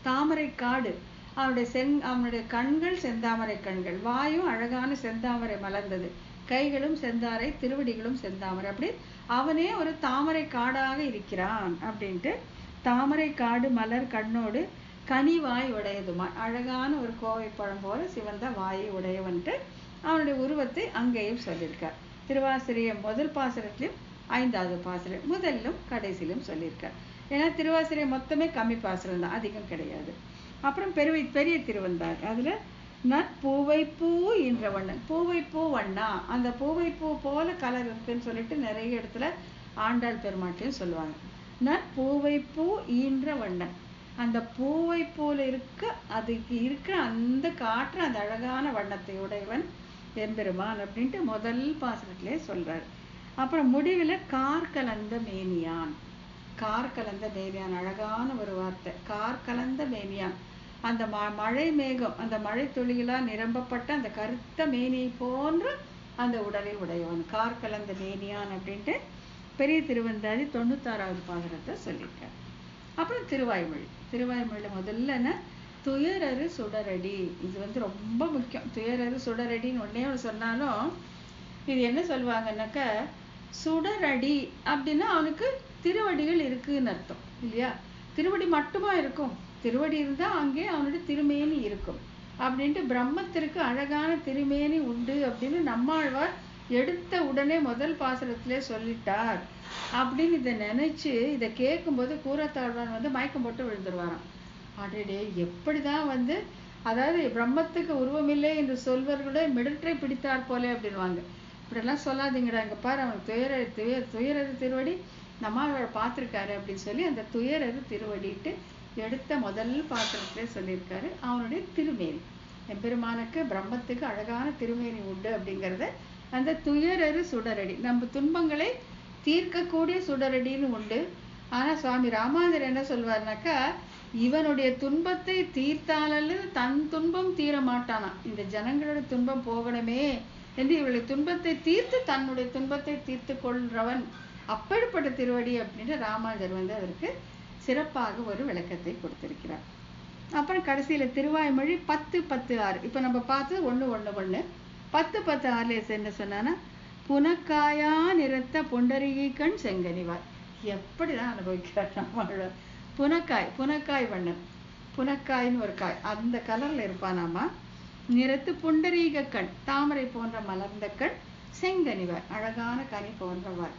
Speaker 1: தாமரை காடு. அவனுடைய கண்கள் செந்தாமரை கண்கள், வாயும் அழகான செந்தாமரை மலர்ந்தது, கைகளும் செந்தாரை, திருவடிகளும் செந்தாமரை. அப்படி அவனே ஒரு தாமரை காடாக இருக்கிறான் அப்படின்ட்டு, தாமரை காடு மலர் கண்ணோடு கனிவாய் உடையதுமா, அழகான ஒரு கோவை பழம் போல சிவந்த வாயை உடையவன்ட்டு அவனுடைய உருவத்தை அங்கேயும் சொல்லியிருக்கார். திருவாசிரியம் முதல் பாசுரத்திலும் 5வது பாசுரம் முதலிலும் கடைசியிலும் சொல்லியிருக்கார். ஏன்னா திருவாசிரியம் மொத்தமே கம்மி பாசுரம் தான், அதிகம் கிடையாது. அப்புறம் பெரிய திருவந்தார், அதுல நற்பூவைப்பூ என்ற வண்ணன். பூவைப்பூ வண்ணா, அந்த பூவைப்பூ போல கலர் இருக்குன்னு சொல்லிட்டு நிறைய இடத்துல ஆண்டாள் பெருமாட்டையும் சொல்லுவாங்க. நற்பூவைப்பூ ஈன்ற வண்ணன், அந்த பூவை போல அதுக்கு இருக்கிற அந்த காற்று அந்த அழகான வண்ணத்தை உடையவன் எம்பெருமான் அப்படின்ட்டு முதல் பாசுரத்திலே சொல்றாரு. அப்புறம் முடிவுல கார்கலந்த மேனியான். கார்கலந்த மேனியான் அழகான ஒரு வார்த்தை. கார்கலந்த மேனியான், அந்த மழை மேகம், அந்த மழை துளிகளா நிரம்பப்பட்ட அந்த கருத்த மேனியை போன்ற அந்த உடலை உடையவன் கார்கலந்த மேனியான் அப்படின்ட்டு பெரிய திருவந்தாதி 96வது பாசுரத்தை சொல்லியிருக்கார். அப்புறம் திருவாய்மொழியில முதல்ல துயரறு சுடரடி. இது ரொம்ப முக்கியம். துயரறு சுடரடின்னு ஒன்னே சொன்னாலும் இது என்ன சொல்லுவாங்கன்னாக்க, சுடரடி அப்படின்னா அவனுக்கு திருவடிகள் இருக்குன்னு அர்த்தம் இல்லையா? திருவடி மட்டுமா இருக்கும்? திருவடி இருந்தா அங்கே அவனுடைய திருமேனி இருக்கும் அப்படின்ட்டு பிரம்மத்திற்கு அழகான திருமேனி உண்டு அப்படின்னு நம்மாழ்வார் எடுத்த உடனே முதல் பாசுரத்திலே சொல்லிட்டார் அப்படின்னு இதை நினைச்சு இதை கேட்கும்போது கூரத்தாழ்வான் மயக்கம் போட்டு விழுந்துருவாராம். அடடே, எப்படிதான் அதாவது பிரம்மத்துக்கு உருவமில்லை என்று சொல்வர்களோட மிடற்றை பிடித்தார் போலே அப்படின்வாங்க. இப்படிலாம் சொல்லாதீங்கடா, இங்க பாரு அவனுக்கு துயரது திருவடி நம்மாழ்வார் பார்த்திருக்காரு அப்படின்னு சொல்லி அந்த துயரது திருவடிட்டு எடுத்த முதல் பாசுரத்திலே சொல்லியிருக்காரு. அவனுடைய திருமேனி, எம்பெருமானுக்கு பிரம்மத்துக்கு அழகான திருமேனி உண்டு அப்படிங்கிறத அந்த துயரறு சுடரடி, நம்ம துன்பங்களை தீர்க்கக்கூடிய சுடரடின்னு உண்டு. ஆனா சுவாமி ராமானுஜர் என்ன சொல்வார்னாக்கா, இவனுடைய துன்பத்தை தீர்த்தாலு தன் துன்பம் தீர மாட்டானா. இந்த ஜனங்களோட துன்பம் போகணுமே என்று இவளுடைய துன்பத்தை தீர்த்து தன்னுடைய துன்பத்தை தீர்த்து கொள்றவன் அப்படிப்பட்ட திருவடி அப்படின்னு ராமானுஜர் அதற்கு சிறப்பாக ஒரு விளக்கத்தை கொடுத்திருக்கிறார். அப்புறம் கடைசியில திருவாய்மொழி 10:10:6. இப்ப நம்ம பார்த்தது 1:1:1. 10:10:6 என்ன சொன்னான்னா, புனக்காயா நிறத்த புண்டரீகன் செங்கனிவார். எப்படிதான் அனுபவிக்கிறார் நம்மாழ்வார். புனக்காய் வண்ணன், புனக்காயின்னு ஒரு காய், அந்த கலர்ல இருப்பானாமா. நிறத்து புண்டரீக கண், தாமரை போன்ற மலர்ந்த கண், செங்கனிவார் அழகான கனி போன்றவார்.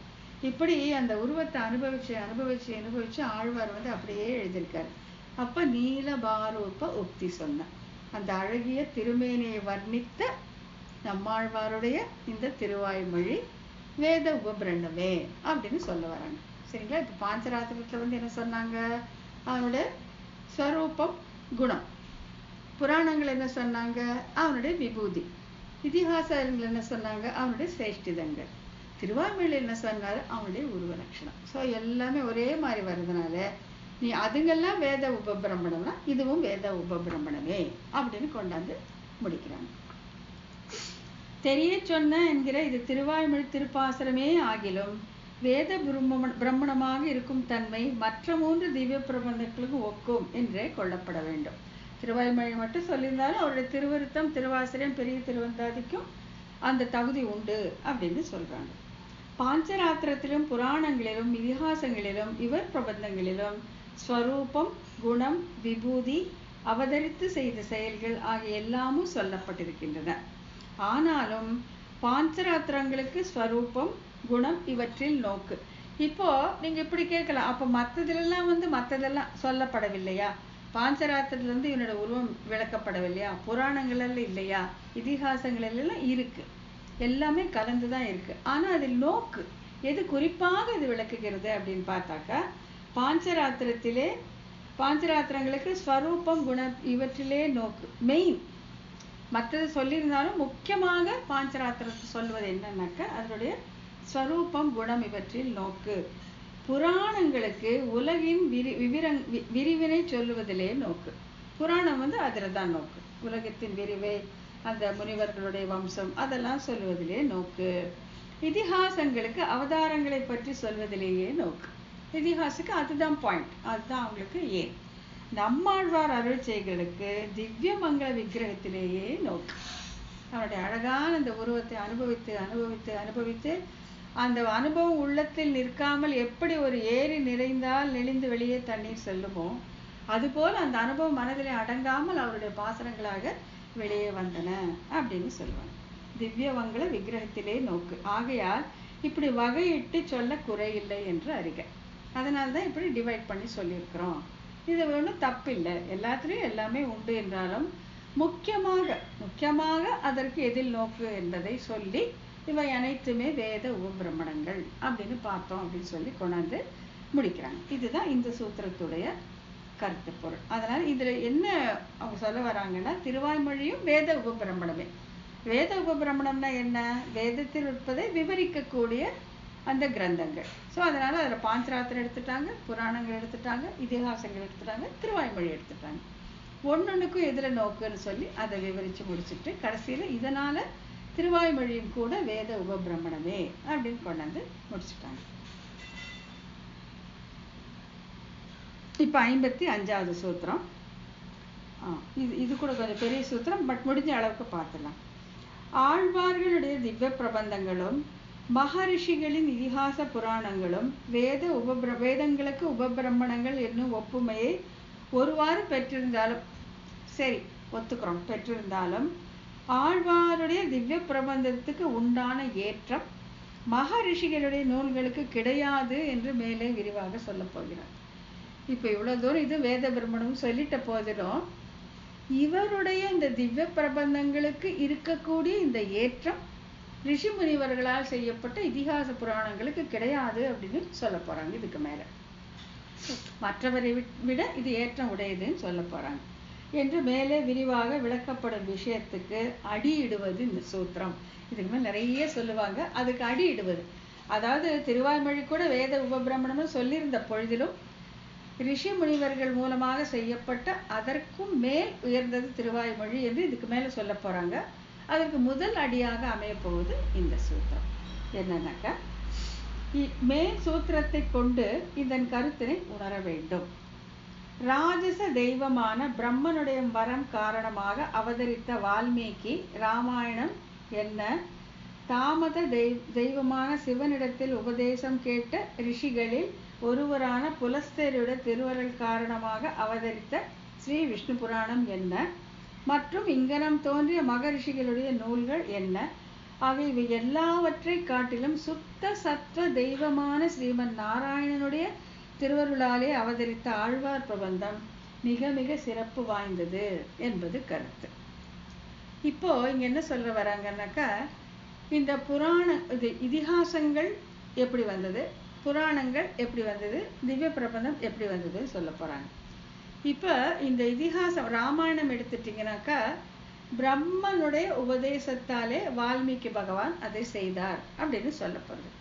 Speaker 1: இப்படி அந்த உருவத்தை அனுபவிச்சு ஆழ்வார் அப்படியே எழுதியிருக்காரு. அப்ப நீலபாரூப உக்தி சொன்ன அந்த அழகிய திருமேனியை வர்ணித்த நம்மாழ்வாருடைய இந்த திருவாய்மொழி வேத உபபிரண்டமே அப்படின்னு சொல்ல வராங்க. சரிங்களா? இப்ப பாஞ்சராத்திரத்துல என்ன சொன்னாங்க? அவனுடைய ஸ்வரூபம், குணம். புராணங்கள் என்ன சொன்னாங்க? அவனுடைய விபூதி. இதிகாசங்கள் என்ன சொன்னாங்க? அவனுடைய சேஷ்டிதங்கள். திருவாய்மொழியில் என்ன சொன்னாரு? அவனுடைய உருவ லட்சணம். ஸோ எல்லாமே ஒரே மாதிரி வர்றதுனால நீ அதுங்கெல்லாம் வேத உபபிரமணம்னா இதுவும் வேத உபபிரமணமே அப்படின்னு கொண்டாந்து முடிக்கிறாங்க. தெரிய சொன்ன என்கிற இது திருவாய்மொழி திருப்பாசரமே ஆகிலும் வேத பிரம்மணமாக இருக்கும் தன்மை மற்ற 3 திவ்ய பிரபந்தங்களுக்கு ஒக்கும் என்றே கொள்ளப்பட வேண்டும். திருவாய்மொழி மட்டும் சொல்லியிருந்தாலும் அவருடைய திருவருத்தம், திருவாசிரியம், பெரிய திருவந்தாதிக்கும் அந்த தகுதி உண்டு அப்படின்னு சொல்றாங்க. பாஞ்சராத்திரத்திலும் புராணங்களிலும் இதிகாசங்களிலும் இவர் பிரபந்தங்களிலும் ஸ்வரூபம், குணம், விபூதி, அவதரித்து செய்த செயல்கள் ஆகிய எல்லாமும் சொல்லப்பட்டிருக்கின்றன. ஆனாலும் பாஞ்சராத்திரங்களுக்கு ஸ்வரூபம், குணம் இவற்றில் நோக்கு. இப்போ நீங்க இப்படி கேட்கலாம், அப்ப மற்றதெல்லாம் சொல்லப்படவில்லையா? பாஞ்சராத்திரத்திலிருந்து இவனோட உருவம் விளக்கப்படவில்லையா? புராணங்கள்ல இல்லையா? இதிகாசங்களெல்லாம் இருக்கு, எல்லாமே கலந்துதான் இருக்கு. ஆனா அதில் நோக்கு எது குறிப்பாக இது விளக்குகிறது அப்படின்னு பார்த்தாக்கா, பாஞ்சராத்திரங்களுக்கு ஸ்வரூபம், குணம் இவற்றிலே நோக்கு மெயின். மற்றது சொல்லியிருந்தாலும் முக்கியமாக பாஞ்சராத்திரத்தை சொல்வது என்னன்னாக்கா அதனுடைய ஸ்வரூபம், குணம் இவற்றில் நோக்கு. புராணங்களுக்கு உலகின் விரிவினை சொல்லுவதிலே நோக்கு. புராணம் அதில் தான் நோக்கு. உலகத்தின் விரிவை, அந்த முனிவர்களுடைய வம்சம் அதெல்லாம் சொல்லுவதிலே நோக்கு. இதிகாசங்களுக்கு அவதாரங்களை பற்றி சொல்வதிலேயே நோக்கு. இதிகாசுக்கு அதுதான் பாயிண்ட், அதுதான் அவங்களுக்கு ஏன். நம்மாழ்வார் அருள் செய்களுக்கு திவ்ய மங்கள விக்கிரகத்திலேயே நோக்கு. அவருடைய அழகான அந்த உருவத்தை அனுபவித்து அந்த அனுபவம் உள்ளத்தில் நிற்காமல் எப்படி ஒரு ஏரி நிறைந்தால் நெளிந்து வெளியே தண்ணீர் செல்லுமோ அதுபோல் அந்த அனுபவம் மனதிலே அடங்காமல் அவருடைய பாசனங்களாக வெளியே வந்தன அப்படின்னு சொல்லுவாங்க. திவ்ய மங்கள விக்கிரகத்திலே நோக்கு. ஆகையால் இப்படி வகையிட்டு சொல்ல குறையில்லை என்று அறிக. அதனால்தான் இப்படி டிவைட் பண்ணி சொல்லியிருக்கிறோம். இது ஒன்றும் தப்பில்லை, எல்லாத்துலேயும் எல்லாமே உண்டு என்றாலும் முக்கியமாக அதற்கு எதில் நோக்கு என்பதை சொல்லி இவை அனைத்துமே வேத உபபிரமணங்கள் அப்படின்னு பார்த்தோம் அப்படின்னு சொல்லி கொண்டாந்து முடிக்கிறாங்க. இதுதான் இந்த சூத்திரத்துடைய கருத்து பொருள். அதனால இதுல என்ன அவங்க சொல்ல வராங்கன்னா, திருவாய்மொழியும் வேத உபபிரமணமே. வேத உபபிரமணம்னா என்ன? வேதத்தில் இருப்பதை விவரிக்கக்கூடிய அந்த கிரந்தங்கள். ஸோ அதனால அதில் பாஞ்சராத்திரம் எடுத்துட்டாங்க, புராணங்கள் எடுத்துட்டாங்க, இதிகாசங்கள் எடுத்துட்டாங்க, திருவாய்மொழி எடுத்துட்டாங்க. ஒன்னொன்னுக்கும் எதில் நோக்குன்னு சொல்லி அதை விவரிச்சு முடிச்சுட்டு கடைசியில் இதனால திருவாய்மொழியும் கூட வேத உபபிரமணமே அப்படின்னு கொண்டாந்து முடிச்சுட்டாங்க. இப்போ 55வது சூத்திரம். இது கூட கொஞ்சம் பெரிய சூத்திரம், பட் முடிஞ்ச அளவுக்கு பார்த்துலாம். ஆழ்வார்களுடைய திவ்ய பிரபந்தங்களும் மகரிஷிகளின் இதிகாச புராணங்களும் வேதங்களுக்கு உபபிரமணங்கள் என்னும் ஒப்புமையை ஒருவாறு பெற்றிருந்தாலும் சரி, ஒத்துக்கிறோம், பெற்றிருந்தாலும் ஆழ்வாருடைய திவ்ய பிரபந்தத்துக்கு உண்டான ஏற்றம் மகரிஷிகளுடைய நூல்களுக்கு கிடையாது என்று மேலே விரிவாக சொல்ல போகிறார். இப்போ இவ்வளவு தூரம் இது வேத பிரம்மணம் சொல்லிட்ட போதிலும் இவருடைய இந்த திவ்ய பிரபந்தங்களுக்கு இருக்கக்கூடிய இந்த ஏற்றம் ரிஷி முனிவர்களால் செய்யப்பட்ட இதிகாச புராணங்களுக்கு கிடையாது அப்படின்னு சொல்ல போறாங்க. இதுக்கு மேல மற்றவரை விட இது ஏற்றம் உடையதுன்னு சொல்ல போறாங்க என்று மேலே விரிவாக விளக்கப்படும் விஷயத்துக்கு அடியிடுவது இந்த சூத்திரம். இதுக்கு மேலே நிறைய சொல்லுவாங்க, அதுக்கு அடியிடுவது. அதாவது திருவாய்மொழி கூட வேத உபபிரமணம்னு சொல்லியிருந்த பொழுதிலும் ரிஷி முனிவர்கள் மூலமாக செய்யப்பட்ட அதற்கும் மேல் உயர்ந்தது திருவாய்மொழி என்று இதுக்கு மேல சொல்ல போறாங்க. அதற்கு முதல் அடியாக அமைய போவது இந்த சூத்திரம். என்னன்னாக்கா, மேல் சூத்திரத்தை கொண்டு இதன் கருத்தினை உணர வேண்டும். ராஜச தெய்வமான பிரம்மனுடைய வரம் காரணமாக அவதரித்த வால்மீகி ராமாயணம் என்ன தாமத தெய்வமான சிவனிடத்தில் உபதேசம் கேட்ட ரிஷிகளில் ஒருவரான புலஸ்தேருடைய திருவருள் காரணமாக அவதரித்த ஸ்ரீ விஷ்ணு புராணம் என்ன, மற்றும் இங்கனம் தோன்றிய மகரிஷிகளுடைய நூல்கள் என்ன ஆகிய இவை எல்லாவற்றை காட்டிலும் சுத்த சத்வ தெய்வமான ஸ்ரீமன் நாராயணனுடைய திருவருளாலே அவதரித்த ஆழ்வார் பிரபந்தம் மிக மிக சிறப்பு வாய்ந்தது என்பது கருத்து. இப்போ இங்க என்ன சொல்ல வராங்கன்னாக்கா, இந்த இதிகாசங்கள் எப்படி வந்தது, புராணங்கள் எப்படி வந்தது, திவ்ய பிரபந்தம் எப்படி வந்ததுன்னு சொல்ல போறாங்க. இப்ப இந்த இதிகாசம் ராமாயணம் எடுத்துட்டீங்கன்னாக்கா, பிரம்மனுடைய உபதேசத்தாலே வால்மீகி பகவான் அதை செய்தார் அப்படின்னு சொல்லப்படுது.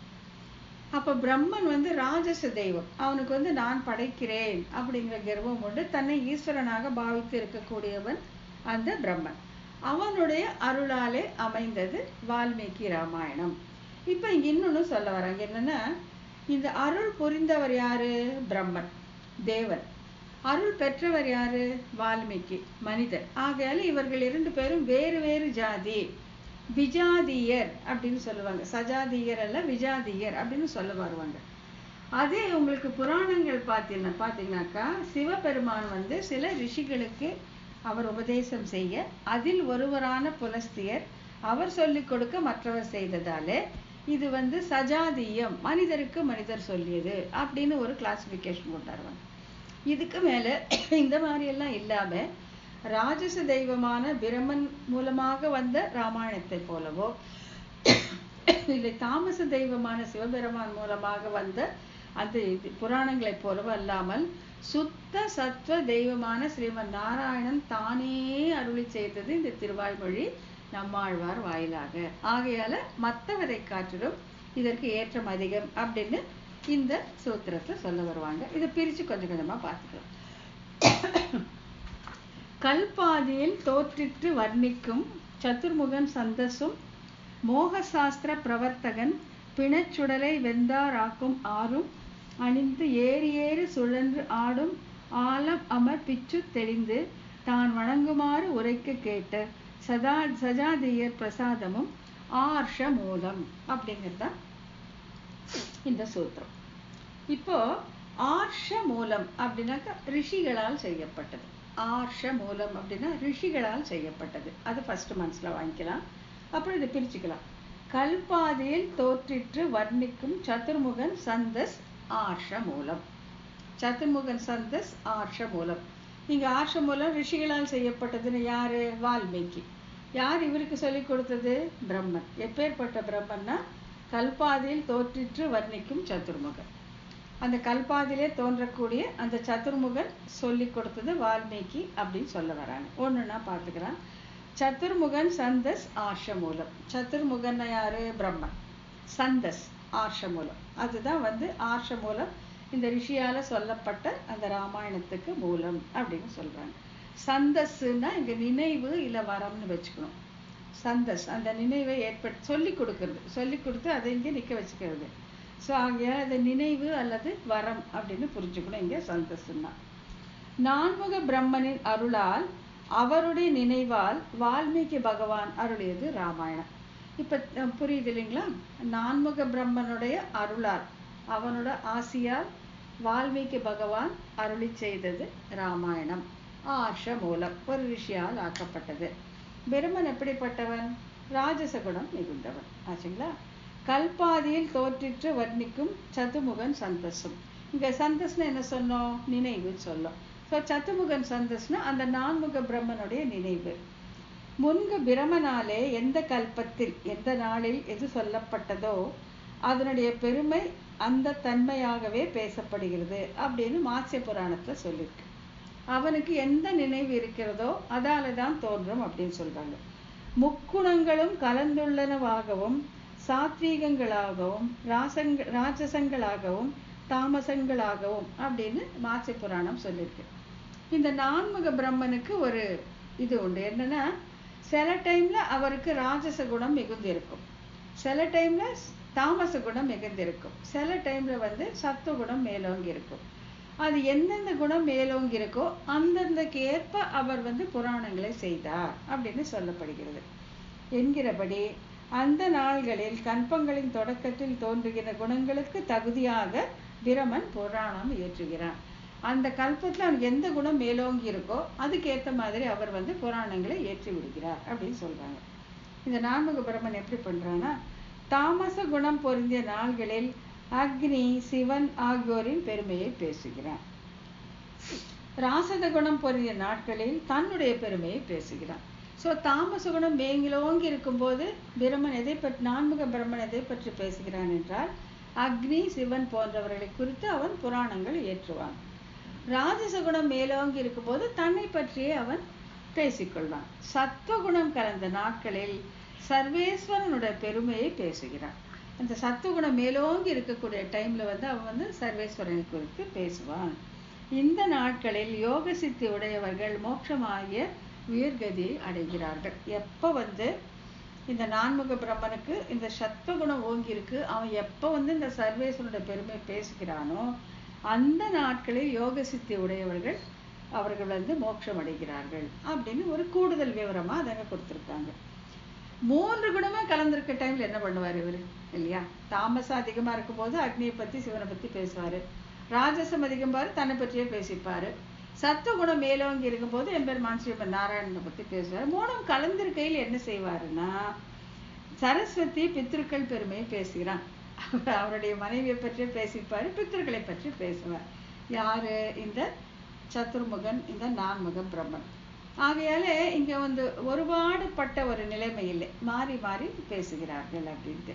Speaker 1: அப்ப பிரம்மன் ராஜச தெய்வம், அவனுக்கு நான் படைக்கிறேன் அப்படிங்கிற கர்வம் உண்டு, தன்னை ஈஸ்வரனாக பாவித்து இருக்கக்கூடியவன் அந்த பிரம்மன். அவனுடைய அருளாலே அமைந்தது வால்மீகி ராமாயணம். இப்ப இங்க இன்னொன்னு சொல்ல வராங்க, என்னன்னா இந்த அருள் புரிந்தவர் யாரு, பிரம்மன் தேவன். அருள் பெற்றவர் யாரு, வால்மீகி மனிதர். ஆகையால இவர்கள் 2 பேரும் வேறு வேறு ஜாதி, விஜாதியர் அப்படின்னு சொல்லுவாங்க. சஜாதியர் அல்ல, விஜாதியர் அப்படின்னு சொல்ல வருவாங்க. அதே உங்களுக்கு புராணங்கள் பார்த்தீங்கன்னாக்கா, சிவபெருமான் சில ரிஷிகளுக்கு அவர் உபதேசம் செய்ய, அதில் ஒருவரான புலஸ்தியர் அவர் சொல்லிக் கொடுக்க மற்றவர் செய்ததாலே இது சஜாதியம், மனிதருக்கு மனிதர் சொல்லியது அப்படின்னு ஒரு கிளாசிபிகேஷன் கொண்டாடுவாங்க. இதுக்கு மேல இந்த மாதிரி எல்லாம் இல்லாம ராஜச தெய்வமான பிரம்மன் மூலமாக வந்த ராமாயணத்தை போலவோ, இல்லை தாமச தெய்வமான சிவபெருமான் மூலமாக வந்த அந்த புராணங்களை போலவோ அல்லாமல் சுத்த சத்வ தெய்வமான ஸ்ரீமன் நாராயணன் தானே அருளி செய்தது இந்த திருவாய்மொழி நம்மாழ்வார் வாயிலாக. ஆகையால மற்றவரை காட்டிலும் இதற்கு ஏற்றம் அதிகம் அப்படின்னு இந்த சூத்திரத்தை சொல்ல வருவாங்க. இதை பிரிச்சு கொஞ்சம் கொஞ்சமா பார்த்துக்கலாம். கல்பாதியில் தோற்றிற்று வர்ணிக்கும் சதுர்முகன் சந்தஸும், மோகசாஸ்திர பிரவர்த்தகன் பிணச்சுடலை வெந்தாராக்கும் ஆறும், அணிந்து ஏறி ஏறி சுழன்று ஆடும் ஆலம் அமர் பிச்சு தெளிந்து தான் வணங்குமாறு உரைக்க கேட்ட சஜாதியர் பிரசாதமும் ஆர்ஷ மூலம் அப்படிங்கிறதா இந்த சூத்திரம். இப்போ ஆர்ஷ மூலம் அப்படின்னாக்கா ரிஷிகளால் செய்யப்பட்டது. ஆர்ஷ மூலம் அப்படின்னா ரிஷிகளால் செய்யப்பட்டது. அது ஃபர்ஸ்ட் மனசுல வாங்கிக்கலாம். அப்புறம் இதை பிரிச்சுக்கலாம். கல்பாதியில் தோற்றிற்று வர்ணிக்கும் சதுர்முகன் சந்தஸ் ஆர்ஷ மூலம். சதுர்முகன் சந்தஸ் ஆர்ஷ மூலம். இங்க ஆர்ஷ மூலம் ரிஷிகளால் செய்யப்பட்டதுன்னு யாரு, வால்மீகி. யார் இவருக்கு சொல்லிக் கொடுத்தது, பிரம்மன். எப்பேற்பட்ட பிரம்மன்னா கல்பாதியில் தோற்றிற்று வர்ணிக்கும் சதுர்முகன். அந்த கல்பாதியிலே தோன்றக்கூடிய அந்த சதுர்முகன் சொல்லி கொடுத்தது வால்மீகி அப்படின்னு சொல்ல வராங்க. ஒண்ணுன்னா பார்த்துக்கலாம். சதுர்முகன் சந்தஸ் ஆர்ஷ மூலம். சதுர்முகன் யாரு, பிரம்மன். சந்தஸ் ஆர்ஷ மூலம். அதுதான் ஆர்ஷ மூலம், இந்த ரிஷியால சொல்லப்பட்ட அந்த ராமாயணத்துக்கு மூலம் அப்படின்னு சொல்றாங்க. சந்தஸ்ன்னா இங்க நினைவு இல்ல வரம்னு வச்சுக்கணும். சந்தஸ் அந்த நினைவை சொல்லி கொடுக்கறது, சொல்லி கொடுத்து அதை இங்க நிக்க வச்சுக்கிறது. ஸோ அங்கே அது நினைவு அல்லது வரம் அப்படின்னு புரிஞ்சுக்கணும். இங்க சந்தஸ்ன்னா நான்முக பிரம்மனின் அருளால் அவருடைய நினைவால் வால்மீகி பகவான் அருளியது ராமாயணம். இப்ப புரியுது இல்லைங்களா? நான்முக பிரம்மனுடைய அருளால், அவனோட ஆசியால் வால்மீகி பகவான் அருளி செய்தது ராமாயணம். ஆர்ஷ மூலம், ஒரு ரிஷியால் ஆக்கப்பட்டது. பிரம்மன் எப்படிப்பட்டவன், ராஜசகுணம் மிகுந்தவன் ஆச்சுங்களா. கல்பாதியில் தோற்றிற்று வர்ணிக்கும் சதுமுகன் சந்தஸும். இங்க சந்தஸ்னா என்ன சொன்னோம், நினைவு சொல்லும். ஸோ சதுமுகன் சந்தஸ்னா அந்த நான்முக பிரம்மனுடைய நினைவு. முன்கு பிரமனாலே எந்த கல்பத்தில் எந்த நாளில் எது சொல்லப்பட்டதோ அதனுடைய பெருமை அந்த தன்மையாகவே பேசப்படுகிறது அப்படின்னு மாத்ஸ்ய புராணத்துல சொல்லியிருக்கு. அவனுக்கு எந்த நினைவு இருக்கிறதோ அதால தான் தோன்றும் அப்படின்னு சொல்றாங்க. முக்குணங்களும் கலந்துள்ளனவாகவும் சாத்வீகங்களாகவும் ராஜசங்களாகவும் தாமசங்களாகவும் அப்படின்னு மாத்ஸ்ய புராணம் சொல்லியிருக்கு. இந்த நான்முக பிரம்மனுக்கு ஒரு இது உண்டு, என்னன்னா சில டைம்ல அவருக்கு ராஜச குணம் மிகுந்திருக்கும், சில டைம்ல தாமச குணம் மிகுந்திருக்கும், சில டைம்ல சத்துவ குணம் மேலோங்கி இருக்கும். அது எந்தெந்த குணம் மேலோங்கி இருக்கோ அந்தந்தக்கு ஏற்ப அவர் புராணங்களை செய்தார் அப்படின்னு சொல்லப்படுகிறது. என்கிறபடி அந்த நாள்களில் கல்பங்களின் தொடக்கத்தில் தோன்றுகிற குணங்களுக்கு தகுதியாக பிரமன் புராணம் இயற்றுகிறான். அந்த கல்பத்தில் அவனுக்கு எந்த குணம் மேலோங்கி இருக்கோ அதுக்கேற்ற மாதிரி அவர் புராணங்களை ஏற்றி விடுகிறார் அப்படின்னு சொல்றாங்க. இந்த நான்முக பிரம்மன் எப்படி பண்றான்னா, தாமச குணம் பொருந்திய நாள்களில் அக்னி, சிவன் ஆகியோரின் பெருமையை பேசுகிறான். ராசத குணம் பொருந்திய நாட்களில் தன்னுடைய பெருமையை பேசுகிறான். ஸோ தாமச குணம் மேங்கிலோங்கி இருக்கும்போது பிரம்மன் எதை பற்றி, நான்முக பிரம்மன் எதை பற்றி பேசுகிறான் என்றால் அக்னி, சிவன் போன்றவர்களை குறித்து அவன் புராணங்கள் ஏற்றுவான். ராஜச குணம் மேலோங்கி இருக்கும்போது தன்னை பற்றியே அவன் பேசிக்கொள்வான். சத்துவகுணம் கலந்த நாட்களில் சர்வேஸ்வரனுடைய பெருமையை பேசுகிறான். அந்த சத்துவகுணம் மேலோங்கி இருக்கக்கூடிய டைம்ல அவன் சர்வேஸ்வரனை குறித்து பேசுவான். இந்த நாட்களில் யோக சித்தி உடையவர்கள் மோட்சமாகிய உயர்கதியை அடைகிறார்கள். எப்போ இந்த நான்முக பிரம்மனுக்கு இந்த சத்துவகுணம் ஓங்கி இருக்கு, அவன் எப்போ இந்த சர்வேஸ்வரனுடைய பெருமை பேசுகிறானோ அந்த நாட்களில் யோக சித்தி உடையவர்கள் அவர்கள் மோட்சம் அடைகிறார்கள் அப்படின்னு ஒரு கூடுதல் விவரமா அதங்க கொடுத்துருக்காங்க. 3 குணமா கலந்திருக்க டைம்ல என்ன பண்ணுவார் இவரு இல்லையா? தாமசம் அதிகமா இருக்கும் போது அக்னியை பத்தி, சிவனை பத்தி பேசுவாரு. ராஜசம் அதிகம்பாரு, தன்னை பற்றியே பேசிப்பாரு. சத்துவகுணம் மேலோங்கி இருக்கும் போது எம்பெருமான் ஸ்ரீமன் நாராயணனை பத்தி பேசுவார். 3ம் கலந்திருக்கையில் என்ன செய்வாருன்னா, சரஸ்வதி பித்ருக்கள் பெருமையை பேசுகிறான். அவருடைய மனைவியை பற்றியே பேசிப்பாரு, பித்ருக்களை பற்றி பேசுவார். யாரு? இந்த சதுர்முகன், இந்த நான்முக பிரம்மன். ஆகையால இங்க ஒருபாடுபட்ட ஒரு நிலைமை இல்லை, மாறி மாறி பேசுகிறார்கள் அப்படின்ட்டு.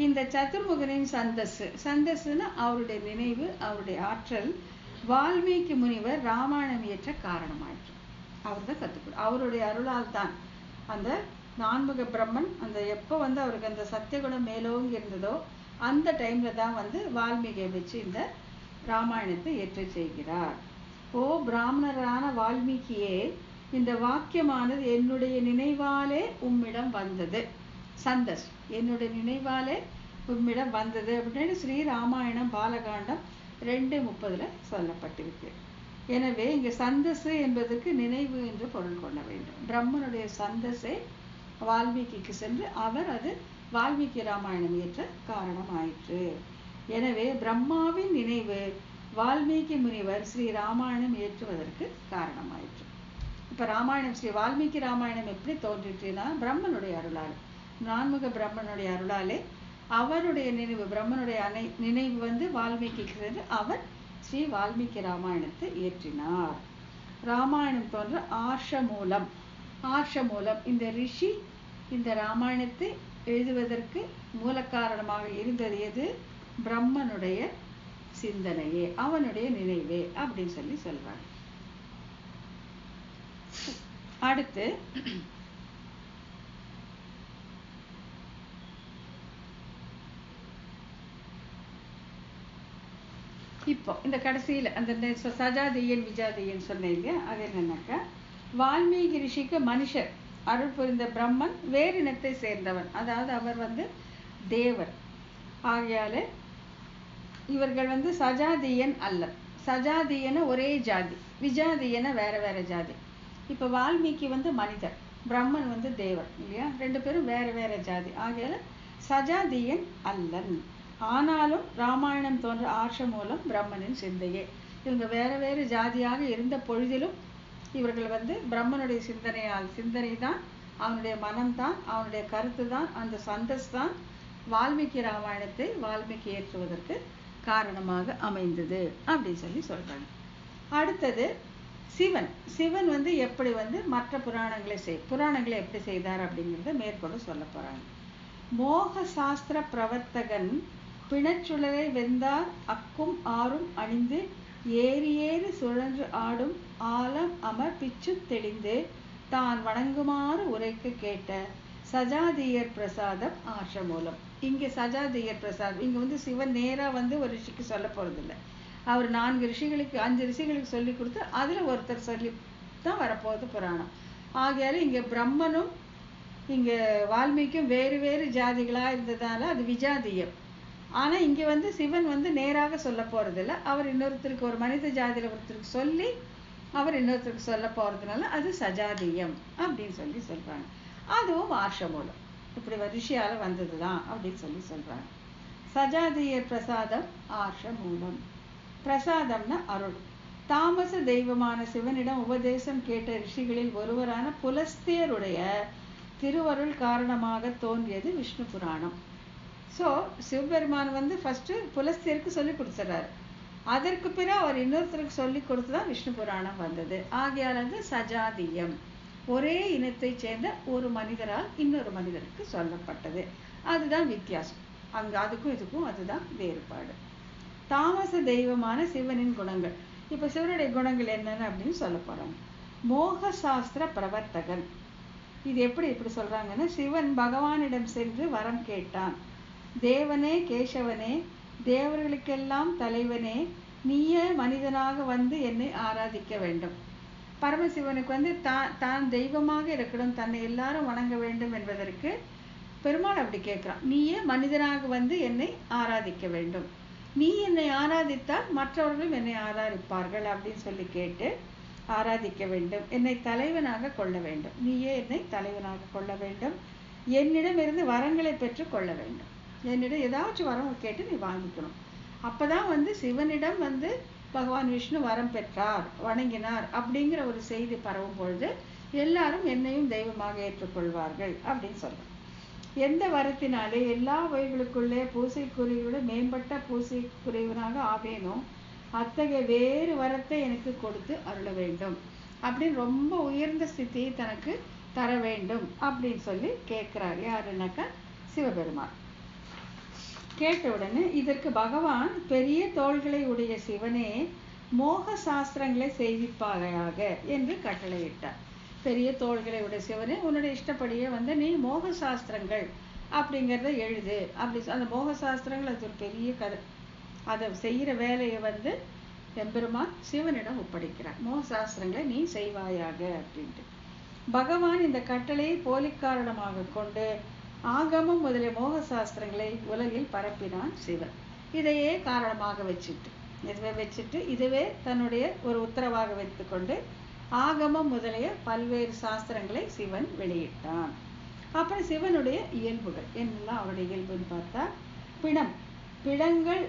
Speaker 1: இந்த சதுர்முகனின் சந்தஸ்னா அவருடைய நினைவு, அவருடைய ஆற்றல் வால்மீகி முனிவர் ராமாயணம் இயற்ற காரணமாயிற்று. அவர் தான் கத்துக்கணும். அவருடைய அருளால் தான் அந்த நான்முக பிரம்மன் அந்த எப்போ அவருக்கு அந்த சத்தியகுணம் மேலோங்கி இருந்ததோ அந்த டைம்ல தான் வால்மீகியை வச்சு இந்த ராமாயணத்தை இயற்ற செய்கிறார். ஓ பிராமணரான வால்மீகியே, இந்த வாக்கியமானது என்னுடைய நினைவாலே உம்மிடம் வந்தது. சந்தஸ் என்னுடைய நினைவாலே உம்மிடம் வந்தது அப்படின்னு ஸ்ரீ ராமாயணம் பாலகாண்டம் 2:30 சொல்லப்பட்டிருக்கு. எனவே இங்க சந்தஸ் என்பதற்கு நினைவு என்று பொருள் கொள்ள வேண்டும். பிரம்மனுடைய சந்தஸை வால்மீகிக்கு சென்று அவர் அது வால்மீகி ராமாயணம் இயற்ற காரணம் ஆயிற்று. எனவே பிரம்மாவின் நினைவு வால்மீகி முனிவர் ஸ்ரீ ராமாயணம் இயற்றுவதற்கு காரணமாயிற்று. இப்ப ராமாயணம், ஸ்ரீ வால்மீகி ராமாயணம் எப்படி தோன்றிட்டுனா பிரம்மனுடைய அருளால், நான்முக பிரம்மனுடைய அருளாலே அவருடைய நினைவு, பிரம்மனுடைய நினைவு வால்மீகிக்கு சென்று அவர் ஸ்ரீ வால்மீகி ராமாயணத்தை இயற்றினார். ராமாயணம் தோன்ற ஆர்ஷமூலம், ஆர்ஷமூலம் இந்த ரிஷி இந்த ராமாயணத்தை எழுதுவதற்கு மூல காரணமாக இருந்தது எது? பிரம்மனுடைய சிந்தனையே, அவனுடைய நினைவே அப்படின்னு சொல்றாங்க. அடுத்து இப்போ இந்த கடைசியில அந்த சஜாதியன் விஜாதியன் சொன்னீங்க, அது என்னன்னாக்கா வால்மீகி ரிஷிக்கு மனுஷர் அருள் புரிந்த பிரம்மன் வேறு இனத்தை சேர்ந்தவன், அதாவது அவர் தேவர். ஆகையால இவர்கள் சஜாதியன் அல்ல. சஜாதியன ஒரே ஜாதி, விஜாதியன வேற வேற ஜாதி. இப்ப வால்மீகி மனிதர், பிரம்மன் தேவர் இல்லையா? 2 பேரும் வேற வேற ஜாதி. ஆகையால சஜாதியன் அல்லன். ஆனாலும் ராமாயணம் தோன்ற ஆர்ஷ மூலம் பிரம்மனின் சிந்தையே. இவங்க வேற வேறு ஜாதியாக இருந்த பொழுதிலும் இவர்கள் பிரம்மனுடைய சிந்தனை தான், அவனுடைய மனம்தான், அவனுடைய கருத்து தான், அந்த சந்தஸ் தான் வால்மீகி ராமாயணத்தை வால்மீகி ஏற்றுவதற்கு காரணமாக அமைந்தது அப்படின்னு சொல்றாங்க. அடுத்தது சிவன். சிவன் எப்படி மற்ற புராணங்களை எப்படி செய்தார் அப்படிங்கிறத மேற்கொண்டு சொல்ல போறாங்க. மோக சாஸ்திர பிரவர்த்தகன் பிணச்சுழலை வெந்தார் அக்கும் ஆறும் அணிந்து ஏறி ஏறி சுழன்று ஆடும் ஆலம் அமர் பிச்சு தெளிந்து தான் வணங்குமாறு உரைக்க கேட்ட சஜாதியர் பிரசாதம் ஆர்ஷமூலம். இங்க சஜாதியர் பிரசாதம், இங்க சிவன் நேரா ஒரு ரிஷிக்கு சொல்ல போறது இல்லை. அவர் 5 ரிஷிகளுக்கு சொல்லி கொடுத்து அதுல ஒருத்தர் சொல்லி தான் வரப்போகுது புராணம். ஆகையால இங்க பிரம்மனும் இங்க வால்மீகியும் வேறு வேறு ஜாதிகளா இருந்ததால அது விஜாதியம். ஆனா இங்க சிவன் நேராக சொல்ல போறது இல்லை. அவர் இன்னொருத்தருக்கு, ஒரு மனித ஜாதியில ஒருத்தருக்கு சொல்லி அவர் இன்னொருத்தருக்கு சொல்ல போறதுனால அது சஜாதியம் அப்படின்னு சொல்றாங்க. அதுவும் ஆர்ஷமூலம். இப்படி ரிஷியால வந்ததுதான் அப்படின்னு சொல்றாங்க. சஜாதியர் பிரசாதம் ஆர்ஷ மூலம். பிரசாதம்னா அருள். தாமச தெய்வமான சிவனிடம் உபதேசம் கேட்ட ரிஷிகளில் ஒருவரான புலஸ்தியருடைய திருவருள் காரணமாக தோன்றியது விஷ்ணு புராணம். ஸோ சிவபெருமான் ஃபர்ஸ்ட் புலஸ்தியருக்கு சொல்லி கொடுத்துறாரு. அதற்கு பிறகு அவர் இன்னொருத்தருக்கு சொல்லி கொடுத்துதான் விஷ்ணு புராணம் வந்தது. ஆகையால் அது சஜாதியம், ஒரே இனத்தை சேர்ந்த ஒரு மனிதரால் இன்னொரு மனிதருக்கு சொல்லப்பட்டது. அதுதான் வித்தியாசம். அங்க அதுக்கும் இதுக்கும் அதுதான் வேறுபாடு. தாமச தெய்வமான சிவனின் குணங்கள். இப்ப சிவனுடைய குணங்கள் என்னன்னு அப்படின்னு சொல்ல போறாங்க. மோக சாஸ்திர பிரவர்த்தகன். இது இப்படி சொல்றாங்கன்னா, சிவன் பகவானிடம் சென்று வரம் கேட்டான். தேவனே கேசவனே, தேவர்களுக்கெல்லாம் தலைவனே, நீயே மனிதனாக வந்து என்னை ஆராதிக்க வேண்டும். பரமசிவனுக்கு தான் தெய்வமாக இருக்கணும், தன்னை எல்லாரும் வணங்க வேண்டும் என்பதற்கு பெருமாள் அப்படி கேட்கிறான். நீயே மனிதனாக வந்து என்னை ஆராதிக்க வேண்டும். நீ என்னை ஆராதித்தால் மற்றவர்களும் என்னை ஆராதிப்பார்கள் அப்படின்னு சொல்லி கேட்டு ஆராதிக்க வேண்டும். என்னை தலைவனாக கொள்ள வேண்டும். நீயே என்னை தலைவனாக கொள்ள வேண்டும். என்னிடம் இருந்து வரங்களை பெற்று கொள்ள வேண்டும். என்னிடம் ஏதாச்சும் வரம் கேட்டு நீ வாங்கிக்கணும். அப்பதான் சிவனிடம் பகவான் விஷ்ணு வரம் பெற்றார், வணங்கினார் அப்படிங்கிற ஒரு செய்தி பரவும் பொழுது எல்லாரும் என்னையும் தெய்வமாக ஏற்றுக்கொள்வார்கள் அப்படின்னு சொல்றோம். எந்த வரத்தினாலே எல்லா வகைகளுக்குள்ளே பூசைக்குரியவரோட மேம்பட்ட பூசைக்குரியவனாக ஆவேனோ அத்தகைய வேறு வரத்தை எனக்கு கொடுத்து அருள வேண்டும் அப்படின்னு ரொம்ப உயர்ந்த ஸ்திதியை தனக்கு தர வேண்டும் அப்படின்னு சொல்லி கேட்கிறார். யாருன்னாக்கா சிவபெருமான். கேட்ட உடனே இதற்கு பகவான், பெரிய தோள்களை உடைய சிவனே, மோக சாஸ்திரங்களை செய்விப்பாயாக என்று கட்டளையிட்டார். பெரிய தோள்களை உடைய சிவனே, உன்னுடைய இஷ்டப்படியே நீ மோக சாஸ்திரங்கள் அப்படிங்கிறத எழுது அப்படி. அந்த மோக சாஸ்திரங்கள் அது ஒரு பெரிய கதை. அதை செய்கிற வேலையை எம்பெருமான் சிவனிடம் ஒப்படைக்கிறார். மோக சாஸ்திரங்களை நீ செய்வாயாக அப்படின்ட்டு. பகவான் இந்த கட்டளையை போலிக்காரணமாக கொண்டு ஆகமம் முதலிய மோக சாஸ்திரங்களை உலகில் பரப்பினான் சிவன். இதையே காரணமாக வச்சுட்டு இதுவே தன்னுடைய ஒரு உத்தரவாக வைத்துக்கொண்டு ஆகமம் முதலிய பல்வேறு சாஸ்திரங்களை சிவன் வெளியிட்டான். அப்புறம் சிவனுடைய இயல்புகள் என்னெல்லாம் அவருடைய இயல்புன்னு பார்த்தா, பிணங்கள்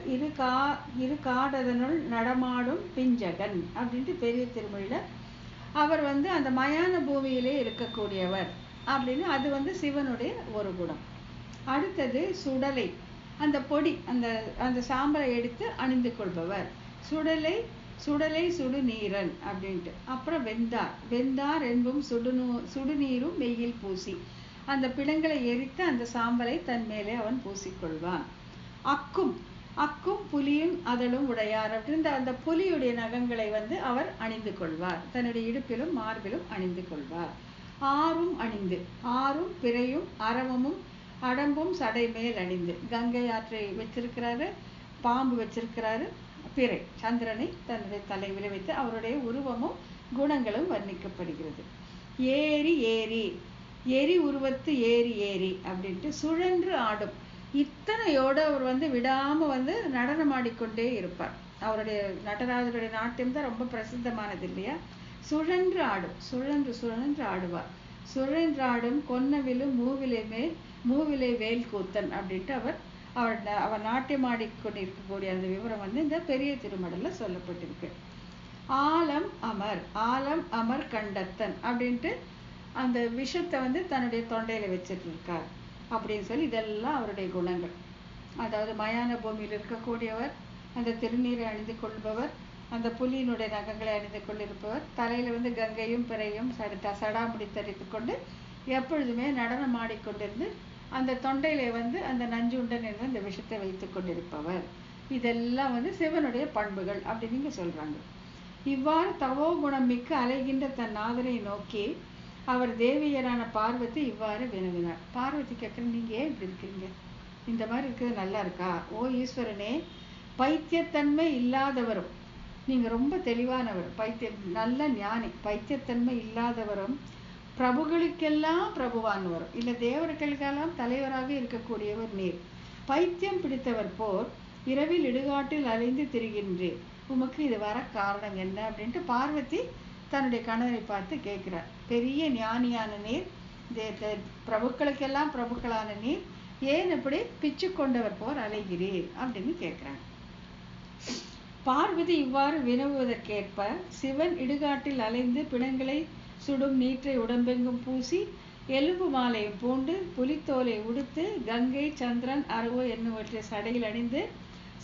Speaker 1: இரு காடதனுள் நடமாடும் பிஞ்சகன் அப்படின்ட்டு பெரிய திருமொழியில அவர் அந்த மயான பூமியிலே இருக்கக்கூடியவர் அப்படின்னு அது சிவனுடைய ஒரு குணம். அடுத்தது சுடலை, அந்த பொடி, அந்த சாம்பலை எடுத்து அணிந்து கொள்பவர். சுடலை சுடுநீரன் அப்படின்ட்டு. அப்புறம் வெந்தார் என்பும் சுடுநீரும் மெய்யில் பூசி, அந்த பிணங்களை எரித்து அந்த சாம்பலை தன் மேலே அவன் பூசிக்கொள்வான். அக்கும் புலியும் அதழும் உடையார் அப்படின்னு அந்த புலியுடைய நகங்களை அவர் அணிந்து கொள்வார். தன்னுடைய இடுப்பிலும் மார்பிலும் அணிந்து கொள்வார். ஆறும் பிறையும் அரவமும் அடம்பும் சடை மேல் அணிந்து, கங்கை ஆற்றை வச்சிருக்கிறாரு, பாம்பு வச்சிருக்கிறாரு, பிறை சந்திரனை தன்னுடைய தலைவில வைத்து அவருடைய உருவமும் குணங்களும் வர்ணிக்கப்படுகிறது. எரி உருவத்து ஏறி அப்படின்ட்டு சுழன்று ஆடும். இத்தனையோடு அவர் விடாம நடனம் ஆடிக்கொண்டே இருப்பார். அவருடைய நடராஜருடைய நாட்டியம் தான் ரொம்ப பிரசித்தமானது இல்லையா? சுழன்று ஆடுவார். சுழன்றாடும் கொன்னவிலும் மூவிலை வேல் கூத்தன் அப்படின்ட்டு அவர் நாட்டியம் ஆடிக்கொண்டிருக்கக்கூடிய அந்த விவரம் இந்த பெரிய திருமடல்ல சொல்லப்பட்டிருக்கு. ஆலம் அமர் கண்டத்தன் அப்படின்ட்டு அந்த விஷத்தை தன்னுடைய தொண்டையில வச்சிட்டு இருக்கார் அப்படின்னு சொல்லி இதெல்லாம் அவருடைய குணங்கள். அதாவது மயான பூமியில் இருக்கக்கூடியவர், அந்த திருநீரை அணிந்து கொள்பவர், அந்த புலியினுடைய நகங்களை அணிந்து கொண்டிருப்பவர், தலையில கங்கையும் பிறையும் சடாமுடி தரித்து கொண்டு எப்பொழுதுமே நடனம் ஆடிக்கொண்டிருந்து அந்த தொண்டையில அந்த நஞ்சுண்டன் என்ற அந்த விஷத்தை வைத்துக் கொண்டிருப்பவர். இதெல்லாம் சிவனுடைய பண்புகள் அப்படின்னு சொல்றாங்க. இவ்வாறு தவோ குணம் மிக்க அலைகின்ற தன் நாதனை நோக்கி அவர் தேவியரான பார்வதி இவ்வாறு வினவினார். பார்வதி கேட்கிற, நீங்க ஏன் இப்படி இருக்கீங்க? இந்த மாதிரி இருக்கிறது நல்லா இருக்கா? ஓ ஈஸ்வரனே, பைத்தியத்தன்மை இல்லாதவரும், நீங்க ரொம்ப தெளிவானவர், நல்ல ஞானி, பைத்தியத்தன்மை இல்லாதவரும், பிரபுகளுக்கெல்லாம் பிரபுவானவரும், இல்ல தேவர்களுக்கெல்லாம் தலைவராக இருக்கக்கூடியவர் நீர். பைத்தியம் பிடித்தவர் போர் இரவில் இடுகாட்டில் அலைந்து திரிகின்றேன், உமக்கு இது வர காரணம் என்ன அப்படின்ட்டு பார்வதி தன்னுடைய கணவரை பார்த்து கேட்கிறார். பெரிய ஞானியான நீர் பிரபுக்களுக்கெல்லாம் பிரபுக்களான நீர் ஏன் இப்படி பிச்சு கொண்டவர் போர் அலைகிறீர் அப்படின்னு கேட்குறாங்க. பார்வதி இவ்வாறு வினவுவதற்கேற்ப சிவன் இடுகாட்டில் அலைந்து பிணங்களை சுடும் நீற்றை உடம்பெங்கும் பூசி எலும்பு மாலையை பூண்டு புலித்தோலை உடுத்து கங்கை சந்திரன் அரவு என்னுவற்றை சடையில் அணிந்து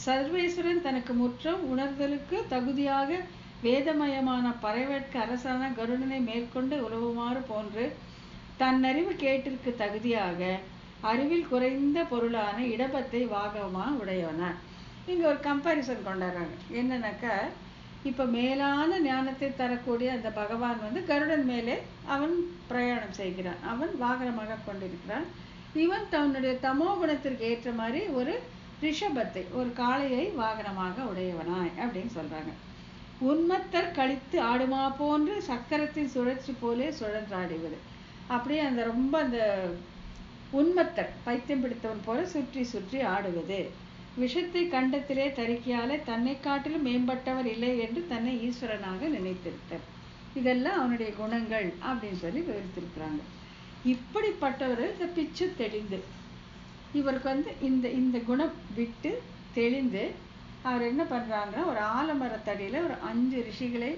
Speaker 1: சர்வேஸ்வரன் தனக்கு முற்றம் உணர்தலுக்கு தகுதியாக வேதமயமான பறைவேட்க அரசான கருடனை மேற்கொண்டு உறவுமாறு போன்று தன்னறிவு கேட்டிற்கு தகுதியாக அறிவில் குறைந்த பொருளான இடபத்தை வாகமா உடையவனார். இங்க ஒரு கம்பாரிசன் கொண்டாடுறாங்க. என்னன்னாக்கா இப்ப மேலான ஞானத்தை தரக்கூடிய அந்த பகவான் வந்து கருடன் மேலே அவன் பிரயாணம் செய்கிறான், அவன் வாகனமாக கொண்டிருக்கிறான். இவன் தன்னுடைய தமோ குணத்திற்கு ஏற்ற மாதிரி ஒரு ரிஷபத்தை, ஒரு காளையை வாகனமாக உடையவனாய் அப்படின்னு சொல்றாங்க. உன்மத்தர் கழித்து ஆடுமா போன்று சக்கரத்தின் சுழற்சி போலே சுழன்றாடுவது. அப்படியே அந்த ரொம்ப அந்த உன்மத்தர் பைத்தியம் பிடித்தவன் போல சுற்றி சுற்றி ஆடுவது. விஷத்தை கண்டத்திலே தரிக்கையாலே தன்னை காட்டிலும் மேம்பட்டவர் இல்லை என்று தன்னை ஈஸ்வரனாக நினைத்திருத்தார். இதெல்லாம் அவனுடைய குணங்கள் அப்படின்னு சொல்லி விவரித்திருக்கிறாங்க. இப்படிப்பட்டவர்கள் இந்த பிச்சு தெளிந்து இவருக்கு வந்து இந்த குணம் விட்டு தெளிந்து அவர் என்ன பண்றாங்கன்னா ஒரு ஆலமரத்தடியில ஒரு 5 ரிஷிகளை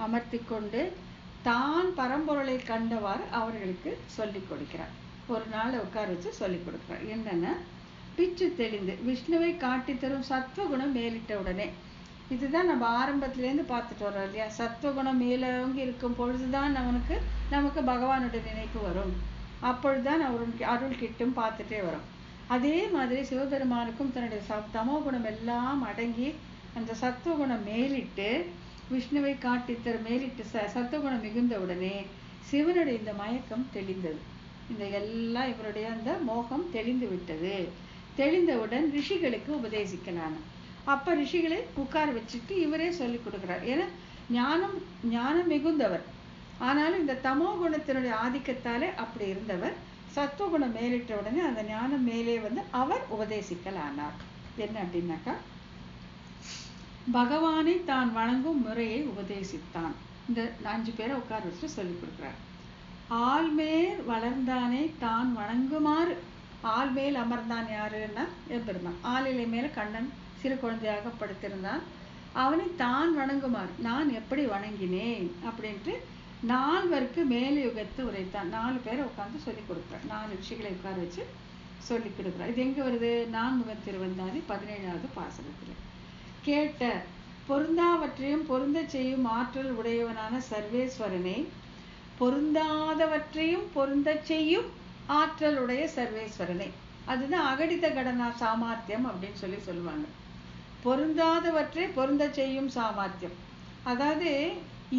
Speaker 1: அமர்த்தி கொண்டு தான் பரம்பொருளை கண்டவாறு அவர்களுக்கு சொல்லிக் கொடுக்கிறார். ஒரு நாள் உட்கார வச்சு சொல்லிக் கொடுக்கிறார். என்னன்னா பிச்சு தெளிந்து விஷ்ணுவை காட்டி தரும் சத்வகுணம் மேலிட்ட உடனே, இதுதான் நம்ம ஆரம்பத்திலேருந்து பார்த்துட்டு வரோம் இல்லையா, சத்வகுணம் மேலோங்கி இருக்கும் பொழுதுதான் நமக்கு பகவானுடைய நினைப்பு வரும், அப்பொழுதுதான் அவருக்கு அருள் கிட்டும் பார்த்துட்டே வரும். அதே மாதிரி சிவபெருமானுக்கும் தன்னுடைய தமோ குணம் எல்லாம் அடங்கி அந்த சத்துவகுணம் மேலிட்டு விஷ்ணுவை காட்டித்தர் மேலிட்டு சத்துவகுணம் மிகுந்த உடனே சிவனுடைய இந்த மயக்கம் தெளிந்தது. இந்த எல்லாம் இவருடைய அந்த மோகம் தெளிந்து விட்டது. தெளிந்தவுடன் ரிஷிகளுக்கு உபதேசிக்கலான. அப்ப ரிஷிகளை உட்கார வச்சுட்டு இவரே சொல்லி கொடுக்கிறார். ஏன்னா ஞானம் மிகுந்தவர், ஆனாலும் இந்த தமோ குணத்தினுடைய ஆதிக்கத்தாலே அப்படி இருந்தவர் சத்துவகுணம் மேலிட்ட உடனே அந்த ஞானம் மேலே வந்து அவர் உபதேசிக்கலானார். என்ன அப்படின்னாக்கா பகவானை தான் வணங்கும் முறையை உபதேசித்தான். இந்த 5 பேரை உட்கார வச்சு சொல்லி கொடுக்கிறார். ஆள்மேல் வளர்ந்தானே தான் வணங்குமாறு. ஆள்மேல் அமர்ந்தான் யாருன்னா எம்பெருமான். ஆளிலை மேல கண்ணன் சிறு குழந்தையாக படுத்திருந்தான். அவனை தான் வணங்குமாறு, நான் எப்படி வணங்கினேன் அப்படின்ட்டு 4 மேலயுகத்து உரைத்தான். 4 பேரை உட்கார்ந்து சொல்லி கொடுக்குறார். 4 ரிஷிகளை உட்கார வச்சு சொல்லி கொடுக்குறார். இது எங்க வருது? நான்முகன் திருவந்தாதி 17வது பாசனத்துல. கேட்ட பொருந்தாவற்றையும் பொருந்த செய்யும் ஆற்றல் உடையவனான சர்வேஸ்வரனை பொருந்தாதவற்றையும் பொருந்த செய்யும் ஆற்றல் உடைய சர்வேஸ்வரனை, அதுதான் அகடித கடனா சாமர்த்தியம் அப்படின்னு சொல்லுவாங்க. பொருந்தாதவற்றை பொருந்த செய்யும் சாமர்த்தியம், அதாவது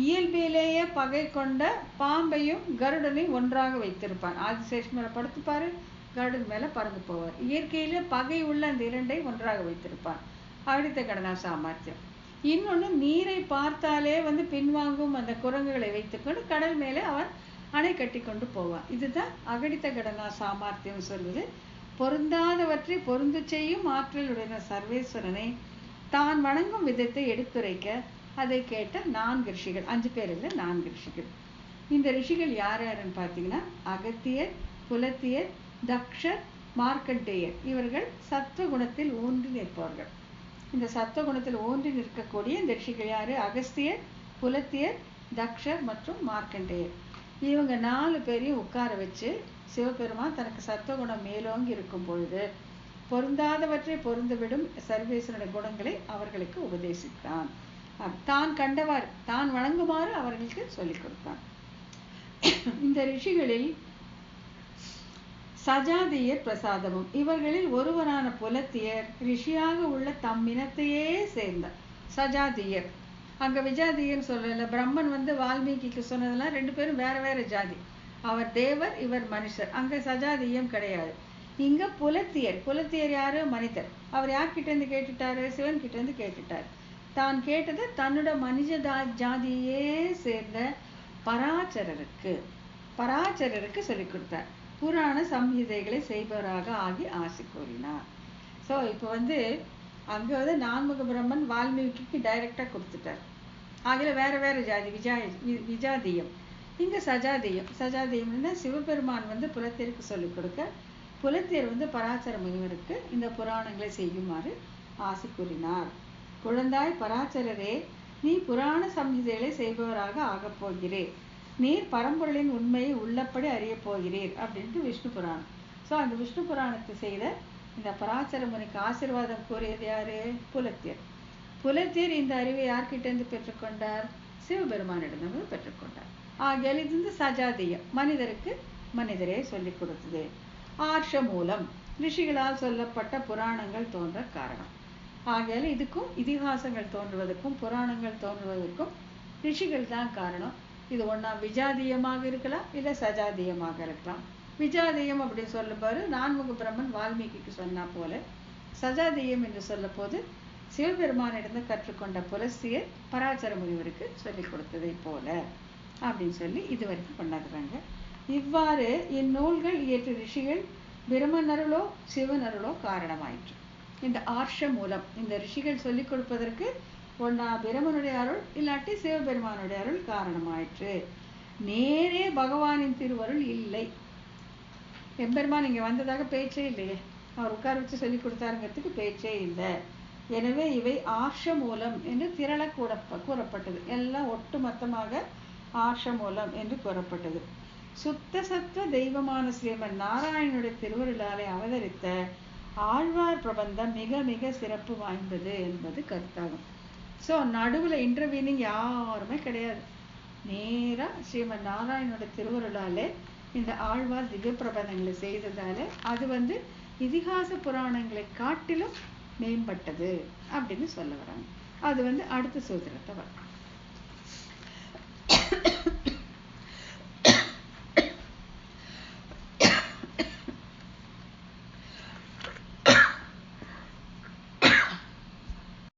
Speaker 1: இயல்பிலேயே பகை கொண்ட பாம்பையும் கருடனையும் ஒன்றாக வைத்திருப்பான். ஆதிசேஷன் மேல படுத்துப்பாரு, கருடன் மேல பறந்து போவார். இயற்கையிலே பகை உள்ள அந்த 2ஐ ஒன்றாக வைத்திருப்பான், அகடித கடனா சாமர்த்தியம். இன்னொன்னு நீரை பார்த்தாலே வந்து பின்வாங்கும் அந்த குரங்குகளை வைத்துக்கொண்டு கடல் மேலே அவர் அணை கட்டி கொண்டு போவார். இதுதான் அகடித கடனா சாமர்த்தியம் சொல்வது. பொருந்தாதவற்றை பொருந்த செய்யும் ஆற்றலுடைய சர்வேஸ்வரனை தான் வணங்கும் விதத்தை எடுத்துரைக்க அதை கேட்ட 4 ரிஷிகள், 5 பேர் இல்லை 4 ரிஷிகள். இந்த ரிஷிகள் யார் யாருன்னு பார்த்தீங்கன்னா அகத்தியர், புலத்தியர், தக்ஷர், மார்க்கண்டேயர். இவர்கள் சத்துவகுணத்தில் ஊன்றி நிற்பவர்கள். இந்த சத்துவகுணத்தில் ஊன்றி நிற்கக்கூடிய இந்த ரிஷிகள் யாரு? அகஸ்தியர், புலத்தியர், தக்ஷர் மற்றும் மார்க்கண்டேயர். இவங்க 4 பேரையும் உட்கார வச்சு சிவபெருமான் தனக்கு சத்துவகுணம் மேலோங்கி இருக்கும் பொழுது பொருந்தாதவற்றை பொருந்துவிடும் சர்வேஸ்வரனுடைய குணங்களை அவர்களுக்கு உபதேசித்தான். தான் கண்டவாறு தான் வணங்குமாறு அவர்களுக்கு சொல்லிக் கொடுத்தான். இந்த ரிஷிகளில் சஜாதியர் பிரசாதமும். இவர்களில் ஒருவரான புலத்தியர் ரிஷியாக உள்ள தம்மினத்தையே சேர்ந்த சஜாதியர். அங்க விஜாதியர்னு சொல்லல, பிரம்மன் வந்து வால்மீகிக்கு சொன்னதெல்லாம் 2 பேரும் வேற வேற ஜாதி. அவர் தேவர், இவர் மனுஷர். அங்க சஜாதியம் கிடையாது. இங்க புலத்தியர். புலத்தியர் யாரு? மனிதர். அவர் யார்கிட்ட இருந்து கேட்டுட்டாரு? சிவன் கிட்ட இருந்து கேட்டுட்டார். தான் கேட்டது தன்னோட மனித ஜாதியே சேர்ந்த பராச்சரருக்கு சொல்லிக் கொடுத்தார். புராண சம்ஹிதைகளை செய்பவராக ஆகி ஆசி கூறினார். ஸோ இப்போ வந்து அங்கே வந்து நான்முக பிரம்மன் வால்மீகிக்கு டைரக்டாக கொடுத்துட்டார். ஆகல வேற வேற ஜாதி விஜாதியம். இங்க சஜாதேயம்னா சிவபெருமான் வந்து புலத்திற்கு சொல்லிக் கொடுக்க, புலத்தியர் வந்து பராசர முனிவருக்கு இந்த புராணங்களை செய்யுமாறு ஆசி கூறினார். குழந்தாய் பராசரரே, நீ புராண சம்ஹிதைகளை செய்பவராக ஆகப் போகிறீர். நீர் பரம்பொருளின் உண்மையை உள்ளபடி அறியப் போகிறீர் அப்படின்ட்டு விஷ்ணு புராணம். ஸோ அந்த விஷ்ணு புராணத்தை செய்த இந்த பராசர முனிக்கு ஆசீர்வாதம் கூறியது யாரு? புலத்தியர். புலத்தியர் இந்த அறிவை யார்கிட்டேருந்து பெற்றுக்கொண்டார்? சிவபெருமானிடமிருந்து பெற்றுக்கொண்டார். ஆகையால் இது வந்து சஜாதேயம், மனிதருக்கு மனிதரே சொல்லிக் கொடுத்தது. ஆர்ஷ மூலம், ரிஷிகளால் சொல்லப்பட்ட புராணங்கள் தோன்ற காரணம். ஆகையால் இதுக்கும் இதிகாசங்கள் தோன்றுவதற்கும் புராணங்கள் தோன்றுவதற்கும் ரிஷிகள் தான் காரணம். இது ஒன்றா விஜாதீயமாக இருக்கலாம், இல்லை சஜாதீயமாக இருக்கலாம். விஜாதீயம் அப்படின்னு சொல்லும்போது நான்முக பிரம்மன் வால்மீகிக்கு சொன்னா போல, சஜாதீயம் என்று சொல்ல போது சிவபெருமானிடந்து கற்றுக்கொண்ட புலஸ்தியர் பராசர முனிவருக்கு சொல்லிக் கொடுத்ததை போல அப்படின்னு சொல்லி இது வரைக்கும் கொண்டாடுறாங்க. இவ்வாறு இந்நூல்கள் இயற்ற ரிஷிகள் பிரம்மனருளோ சிவனருளோ காரணமாயிற்று. இந்த ஆர்ஷ மூலம், இந்த ரிஷிகள் சொல்லிக் கொடுப்பதற்கு ஒன்னா பிரம்மனுடைய அருள், இல்லாட்டி சிவபெருமானுடைய அருள் காரணமாயிற்று. நேரே பகவானின் திருவருள் இல்லை. எம்பெருமான் இங்க வந்ததாக பேச்சே இல்லையே, அவர் உட்கார வச்சு சொல்லி கொடுத்தாருங்கிறதுக்கு பேச்சே இல்லை. எனவே இவை ஆர்ஷ மூலம் என்று திரள கூறப்பட்டது. எல்லாம் ஒட்டு மொத்தமாக ஆர்ஷ மூலம் என்று கூறப்பட்டது. சுத்த சத்துவ தெய்வமான ஸ்ரீமன் நாராயணனுடைய திருவருளாலே அவதரித்த ஆழ்வார் பிரபந்தம் மிக மிக சிறப்பு வாய்ந்தது என்பது கருத்தாகும். ஸோ நடுவில் இன்டர்வீனிங் யாருமே கிடையாது. நேராக ஸ்ரீமன் நாராயணனோட திருவருளாலே இந்த ஆழ்வார் திவ்ய பிரபந்தங்களை செய்ததால அது வந்து இதிகாச புராணங்களை காட்டிலும் மேம்பட்டது அப்படின்னு சொல்ல வராங்க. அது வந்து அடுத்த சூத்திரத்தை வரும்.